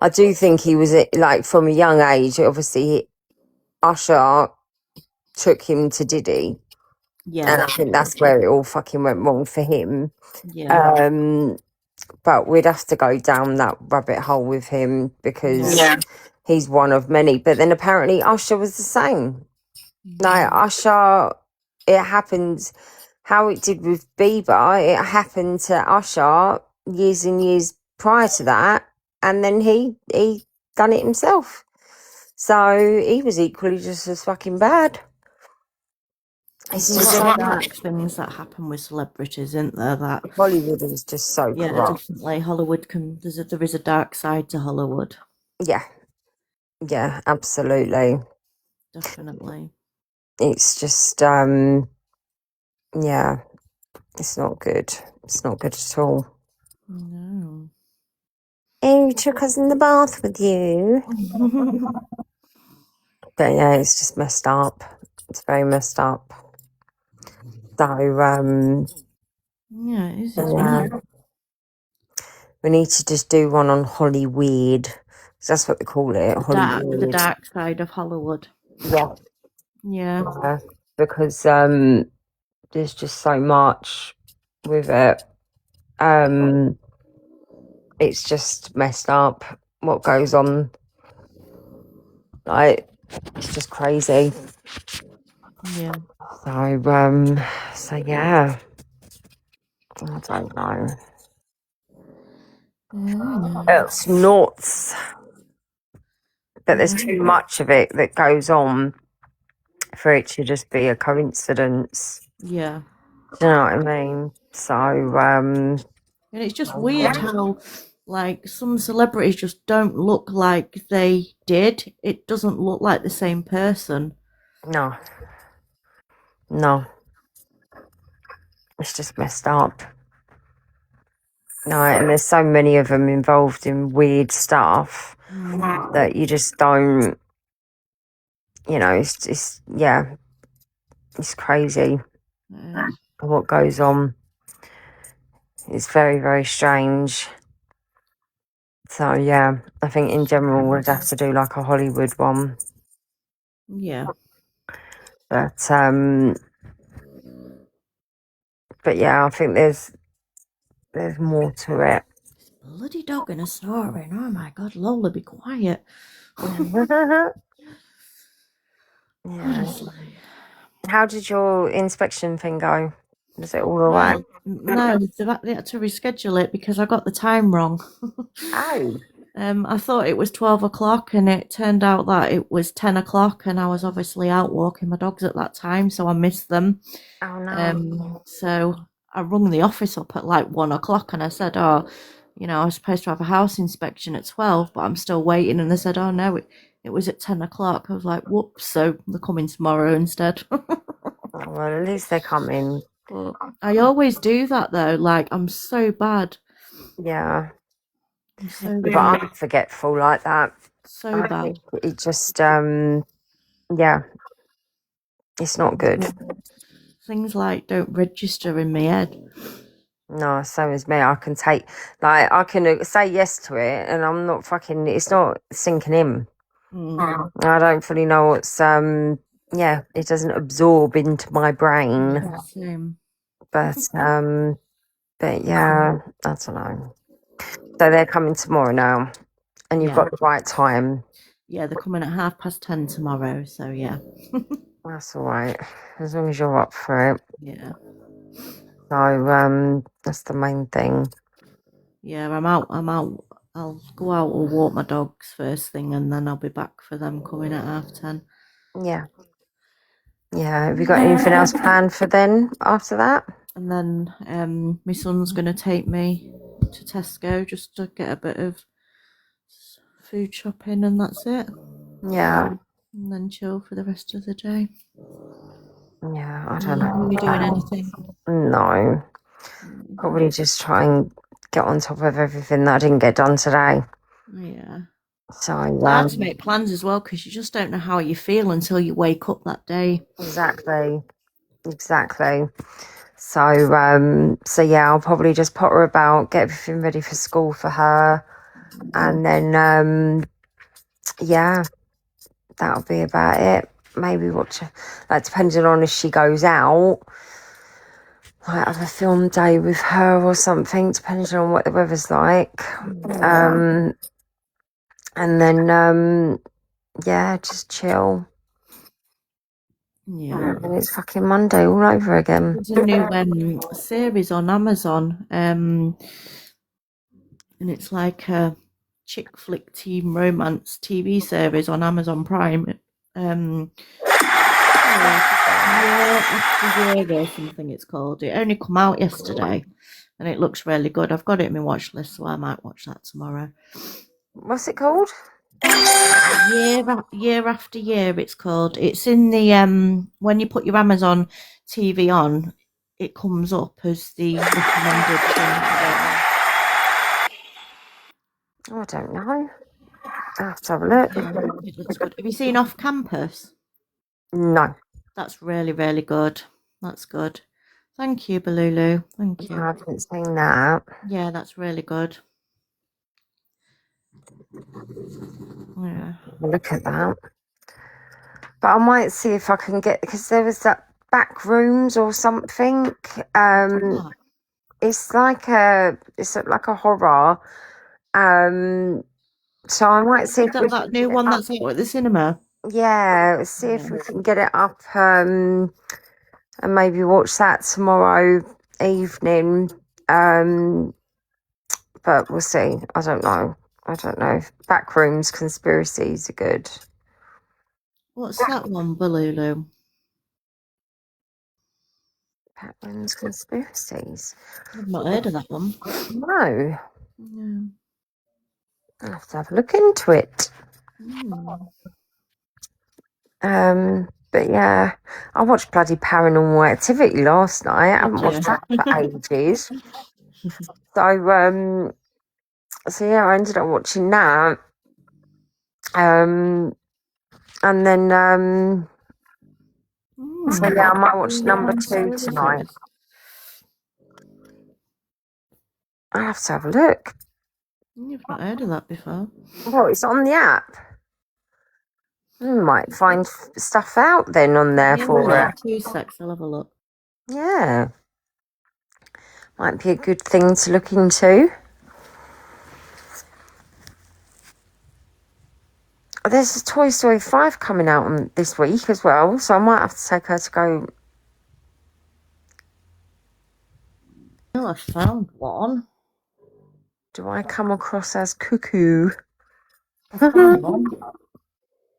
I do think he was like from a young age. Obviously, Usher took him to Diddy, and I think that's where it all fucking went wrong for him. But we'd have to go down that rabbit hole with him because he's one of many. But then apparently Usher was the same. Like Usher, it happened how it did with Bieber. It happened to Usher years and years prior to that, and then he done it himself. So he was equally just as fucking bad. It's There's just some dark things that happen with celebrities, isn't there? That Hollywood is just so corrupt. Definitely. Hollywood there is a dark side to Hollywood. Yeah, absolutely. Definitely. It's just yeah, it's not good. It's not good at all. No. And you took us in the bath with you. But yeah, it's just messed up. It's very messed up. So yeah, it is. We need to just do one on Hollywood. That's what they call it. The dark side of Hollywood. Yeah. Because there's just so much with it. It's just messed up what goes on. Like, it's just crazy. Yeah. So yeah. I don't know. It's nuts. But there's too much of it that goes on for it to just be a coincidence. Yeah. Do you know what I mean? So and it's just weird how like some celebrities just don't look like they did. It doesn't look like the same person. No. It's just messed up. No, and there's so many of them involved in weird stuff that you just don't, it's crazy what goes on. It's very, very strange. So yeah, I think in general we'd have to do like a Hollywood one. Yeah. But yeah, I think there's more to it. Bloody dog and a snoring. Oh my god, Lola, be quiet. Honestly. How did your inspection thing go? Was it all right? No, they had to reschedule it because I got the time wrong. Oh. I thought it was 12 o'clock and it turned out that it was 10 o'clock and I was obviously out walking my dogs at that time, so I missed them. Oh no. So I rung the office up at like 1 o'clock and I said, I was supposed to have a house inspection at 12, but I'm still waiting. And they said, oh no, it was at 10 o'clock. I was like, whoops, so they're coming tomorrow instead. Well, at least they're coming. But I always do that though, like I'm so bad. Yeah. So but I'm forgetful like that. So bad. It just it's not good. Things like don't register in my head. No, same as me. I can say yes to it and I'm not it's not sinking in. I don't fully know what's it doesn't absorb into my brain. Same. But yeah, I don't know. So they're coming tomorrow now, and you've got the right time. Yeah, they're coming at 10:30 tomorrow. So yeah, that's all right as long as you're up for it. Yeah. So that's the main thing. Yeah, I'm out. I'll go out or walk my dogs first thing, and then I'll be back for them coming at 10:30. Yeah. Yeah. Have you got anything else planned for then after that? And then my son's gonna take me to Tesco just to get a bit of food shopping, and that's it. Yeah. And then chill for the rest of the day. Yeah, I don't know. Are you doing anything? No. Probably just try and get on top of everything that I didn't get done today. Yeah. So I have to make plans as well because you just don't know how you feel until you wake up that day. Exactly. Exactly. So yeah, I'll probably just put her about, get everything ready for school for her, and then yeah, that'll be about it. Maybe watch, like, depending on if she goes out, like have a film day with her or something, depending on what the weather's like. And then yeah, just chill. Yeah. And it's fucking Monday all over again. There's a new series on Amazon, and it's like a chick flick teen romance TV series on Amazon Prime. Year After Year or something it's called. It only come out yesterday, and it looks really good. I've got it in my watch list, so I might watch that tomorrow. What's it called? Year After Year, it's called. It's in the when you put your Amazon TV on, it comes up as the recommended thing. Oh, I don't know. I'll have to have a look. It looks good. Have you seen Off Campus? No. That's really, really good. That's good. Thank you, Balulu. Thank you. I haven't seen that. Yeah, that's really good. Yeah. Look at that. But I might see if I can get, because there was that Back Rooms or something. It's like a horror. So I might see if that new one that's out at the cinema. Yeah, see if we can get it up, and maybe watch that tomorrow evening. But we'll see. I don't know. Backrooms conspiracies are good. What's that one, Balulu? Backrooms conspiracies. I've not heard of that one. No. No. I'll have to have a look into it. But yeah, I watched bloody Paranormal Activity last night. I haven't watched that for ages. So yeah, I ended up watching that. And then so yeah, I might watch number 2 tonight. I have to have a look. You've not heard of that before. Well, it's on the app. I might find stuff out then on there for it. 2 secs, I'll have a look. Yeah. Might be a good thing to look into. There's a Toy Story 5 coming out this week as well, so I might have to take her to go. Oh, I found one. Do I come across as cuckoo?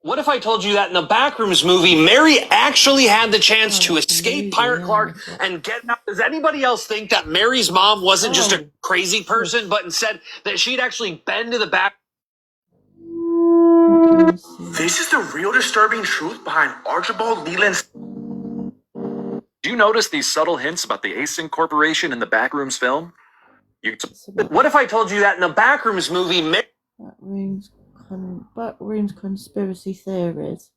What if I told you that in the Backrooms movie, Mary actually had the chance to escape Pirate Clark and get out? Does anybody else think that Mary's mom wasn't just a crazy person, but instead that she'd actually been to the back? This is the real disturbing truth behind Archibald Leland's. Do you notice these subtle hints about the Async Corporation in the Backrooms film? What if I told you that in the Backrooms movie, Backrooms conspiracy theories.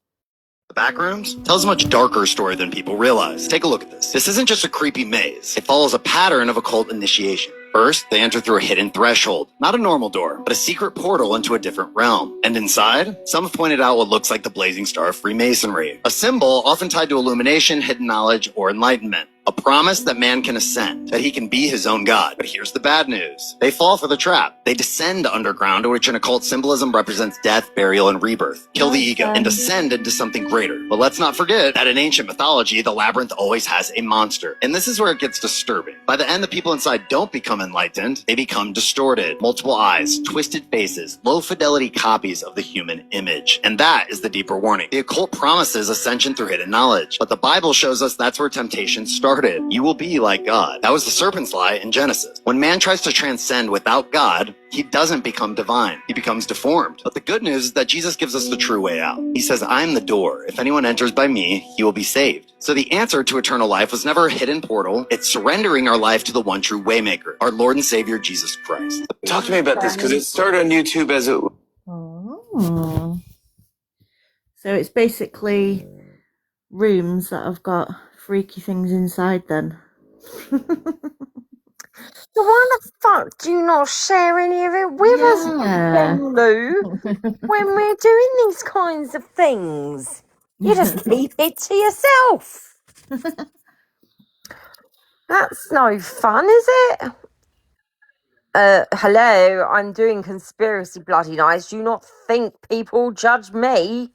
The Backrooms tells a much darker story than people realize. Take a look at this. This isn't just a creepy maze. It follows a pattern of occult initiation. First, they enter through a hidden threshold. Not a normal door, but a secret portal into a different realm. And inside, some have pointed out what looks like the blazing star of Freemasonry. A symbol often tied to illumination, hidden knowledge, or enlightenment. A promise that man can ascend, that he can be his own god. But here's the bad news. They fall for the trap. They descend underground, which in occult symbolism represents death, burial, and rebirth. Kill the ego and descend into something greater. But let's not forget that in ancient mythology, the labyrinth always has a monster. And this is where it gets disturbing. By the end, the people inside don't become enlightened. They become distorted. Multiple eyes, twisted faces, low-fidelity copies of the human image. And that is the deeper warning. The occult promises ascension through hidden knowledge. But the Bible shows us that's where temptation started. You will be like God. That was the serpent's lie in Genesis. When man tries to transcend without God, he doesn't become divine. He becomes deformed. But the good news is that Jesus gives us the true way out. He says, I'm the door. If anyone enters by me, he will be saved. So the answer to eternal life was never a hidden portal. It's surrendering our life to the one true waymaker, our Lord and Savior, Jesus Christ. Talk to me about this, because it started on YouTube as it... So it's basically rooms that have got freaky things inside then. So why the fuck do you not share any of it with us, then, Lou, when we're doing these kinds of things? You just keep it to yourself. That's no fun, is it? Hello, I'm doing conspiracy bloody nights. Do you not think people judge me?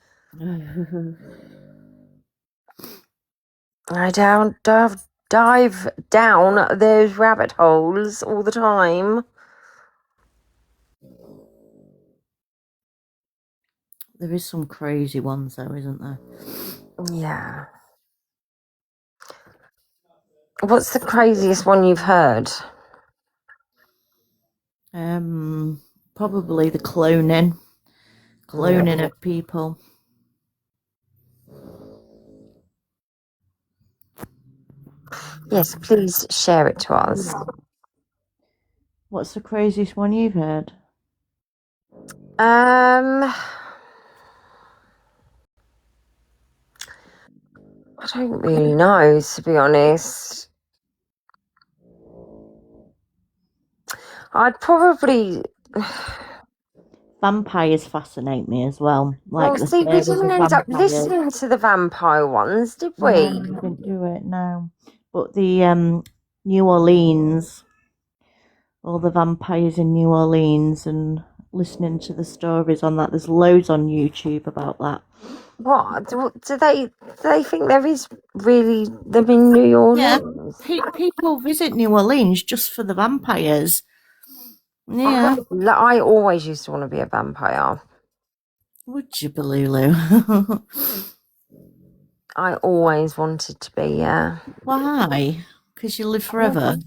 I dive down those rabbit holes all the time. There is some crazy ones though, isn't there? Yeah. What's the craziest one you've heard? Probably the cloning of people. Yes, please share it to us. What's the craziest one you've heard? I don't really know, to be honest. I'd probably... Vampires fascinate me as well. Well, see, we didn't end up listening to the vampire ones, did we? No, we didn't do it, no. But the New Orleans, all the vampires in New Orleans, and listening to the stories on that. There's loads on YouTube about that. What? Do they think there is really them in New Orleans? Yeah, people visit New Orleans just for the vampires. Yeah. I always used to want to be a vampire. Would you, Balulu? I always wanted to be, yeah. Why? Because you live forever?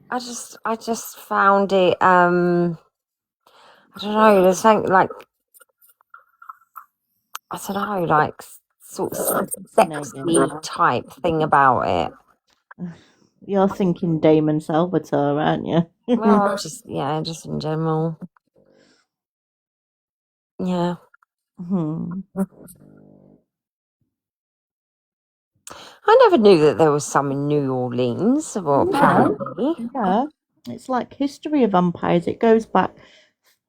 I just found it, I don't know, there's something like, I don't know, like sort of sexy type thing about it. You're thinking Damon Salvatore, aren't you? Well, just in general. Yeah. I never knew that there was some in New Orleans. Well, apparently. Yeah. It's like history of vampires. It goes back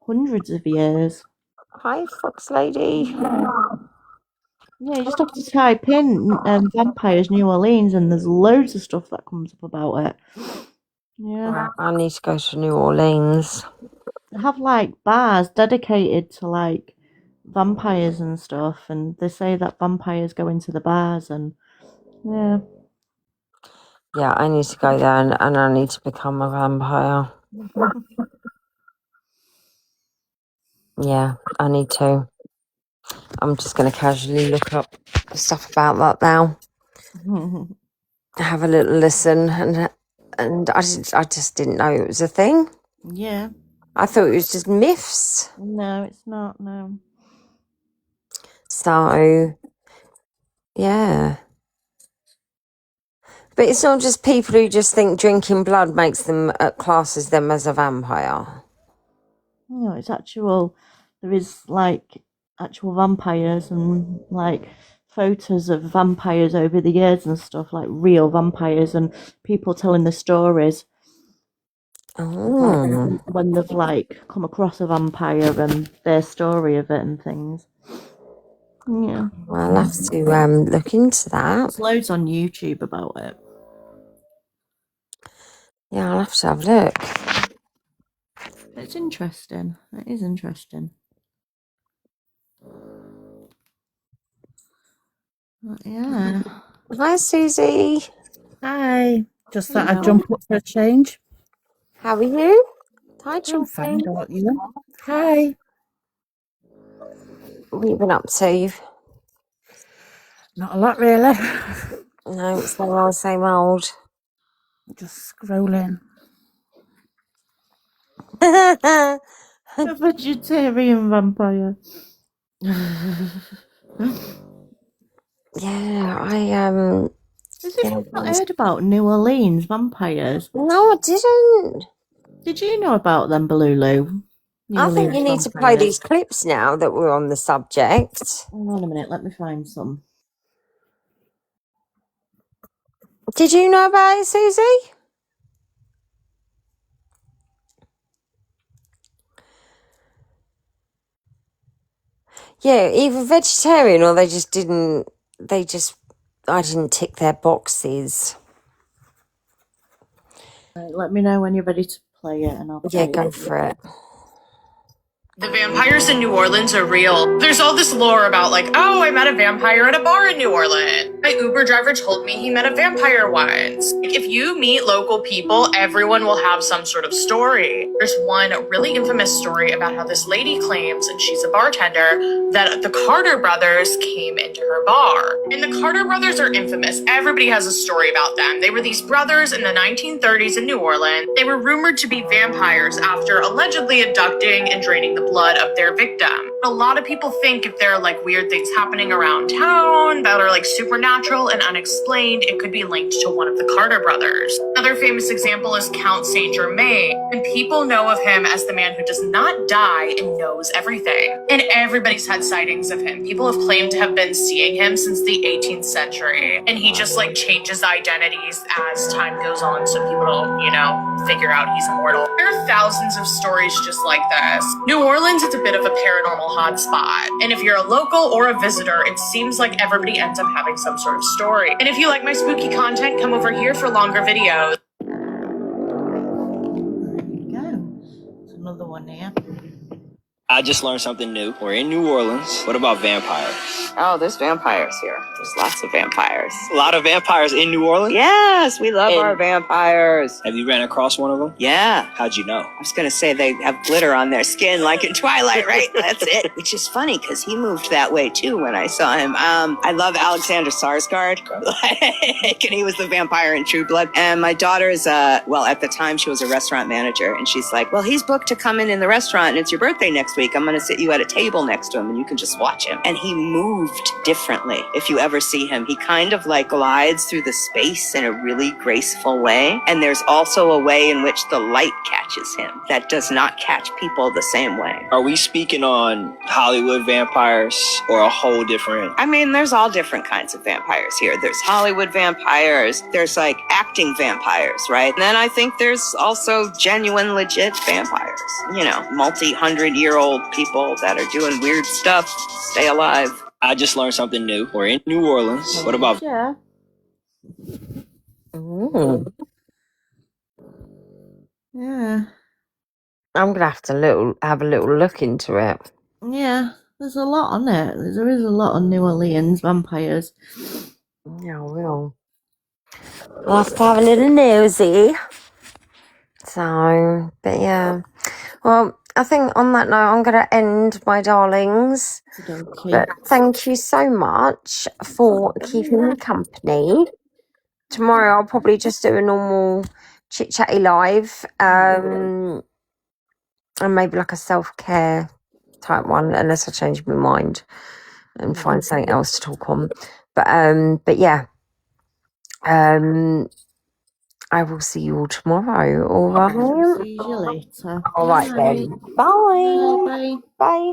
hundreds of years. Hi, Fox Lady. Yeah, you just have to type in vampires New Orleans and there's loads of stuff that comes up about it. Yeah. I need to go to New Orleans. They have like bars dedicated to like vampires and stuff, and they say that vampires go into the bars and yeah. Yeah, I need to go there and I need to become a vampire. Yeah, I need to. I'm just going to casually look up stuff about that now. Have a little listen, and I just didn't know it was a thing. Yeah. I thought it was just myths. No, it's not, no. So, yeah. But it's not just people who just think drinking blood makes them, classes them as a vampire. No, it's actual, there is like actual vampires and like photos of vampires over the years and stuff, like real vampires and people telling the stories. Oh. When they've like come across a vampire and their story of it and things. Yeah. Well, I'll have to look into that. There's loads on YouTube about it. Yeah, I'll have to have a look. It's interesting. It is interesting. But yeah. Hi, Susie. Hi. Just thought I'd jump up for a change. How are you? Hi, I'm fine, don't you? Hi. What have you been up to? Not a lot, really. No, it's same old, same old. Just scrolling. A vegetarian vampire. Yeah, Has anyone not heard about New Orleans vampires? No, I didn't. Did you know about them, Balulu? I think you need to play these clips now that we're on the subject. Hold on a minute, let me find some. Did you know about it, Susie? Yeah, either vegetarian or they just didn't. I didn't tick their boxes. Right, let me know when you're ready to play it, and I'll Yeah, play go it. for it. The vampires in New Orleans are real. There's all this lore about like, oh, I met a vampire at a bar in New Orleans. My Uber driver told me he met a vampire once. Like, if you meet local people, everyone will have some sort of story. There's one really infamous story about how this lady claims, and she's a bartender, that the Carter brothers came into her bar. And the Carter brothers are infamous. Everybody has a story about them. They were these brothers in the 1930s in New Orleans. They were rumored to be vampires after allegedly abducting and draining the blood of their victim. A lot of people think if there are like weird things happening around town that are like supernatural and unexplained, it could be linked to one of the Carter brothers. Another famous example is Count Saint Germain, and people know of him as the man who does not die and knows everything. And everybody's had sightings of him. People have claimed to have been seeing him since the 18th century, and he just like changes identities as time goes on so people don't, figure out he's immortal. There are thousands of stories just like this. New Orleans is a bit of a paranormal hotspot, and if you're a local or a visitor, it seems like everybody ends up having some sort of story. And if you like my spooky content, come over here for longer videos. There you go. There's another one here. I just learned something new. We're in New Orleans. What about vampires? Oh, there's vampires here. There's lots of vampires. A lot of vampires in New Orleans? Yes, we love our vampires. Have you ran across one of them? Yeah. How'd you know? I was going to say they have glitter on their skin like in Twilight, right? That's it. Which is funny because he moved that way too when I saw him. I love Alexander Skarsgård. And he was the vampire in True Blood. And my daughter is, at the time she was a restaurant manager. And she's like, well, he's booked to come in the restaurant and it's your birthday next week. I'm going to sit you at a table next to him and you can just watch him. And he moved differently. If you ever see him, he kind of like glides through the space in a really graceful way. And there's also a way in which the light catches him that does not catch people the same way. Are we speaking on Hollywood vampires or a whole different? I mean, there's all different kinds of vampires here. There's Hollywood vampires. There's like acting vampires, right? And then I think there's also genuine, legit vampires. Multi-100-year-old people that are doing weird stuff, stay alive. I just learned something new. We're in New Orleans. What about... Yeah. Ooh. Yeah. I'm gonna have to have a little look into it. Yeah. There's a lot on it. There is a lot on New Orleans vampires. Yeah, I will. I'll have to have a little nosy. So, but yeah. Well, I think on that note, I'm going to end, my darlings. Okay. But thank you so much for keeping me company. Tomorrow, I'll probably just do a normal chit-chatty live. And maybe like a self-care type one, unless I change my mind and find something else to talk on. But yeah. I will see you all tomorrow. All right. See you later. All right then. Bye. Bye. Bye.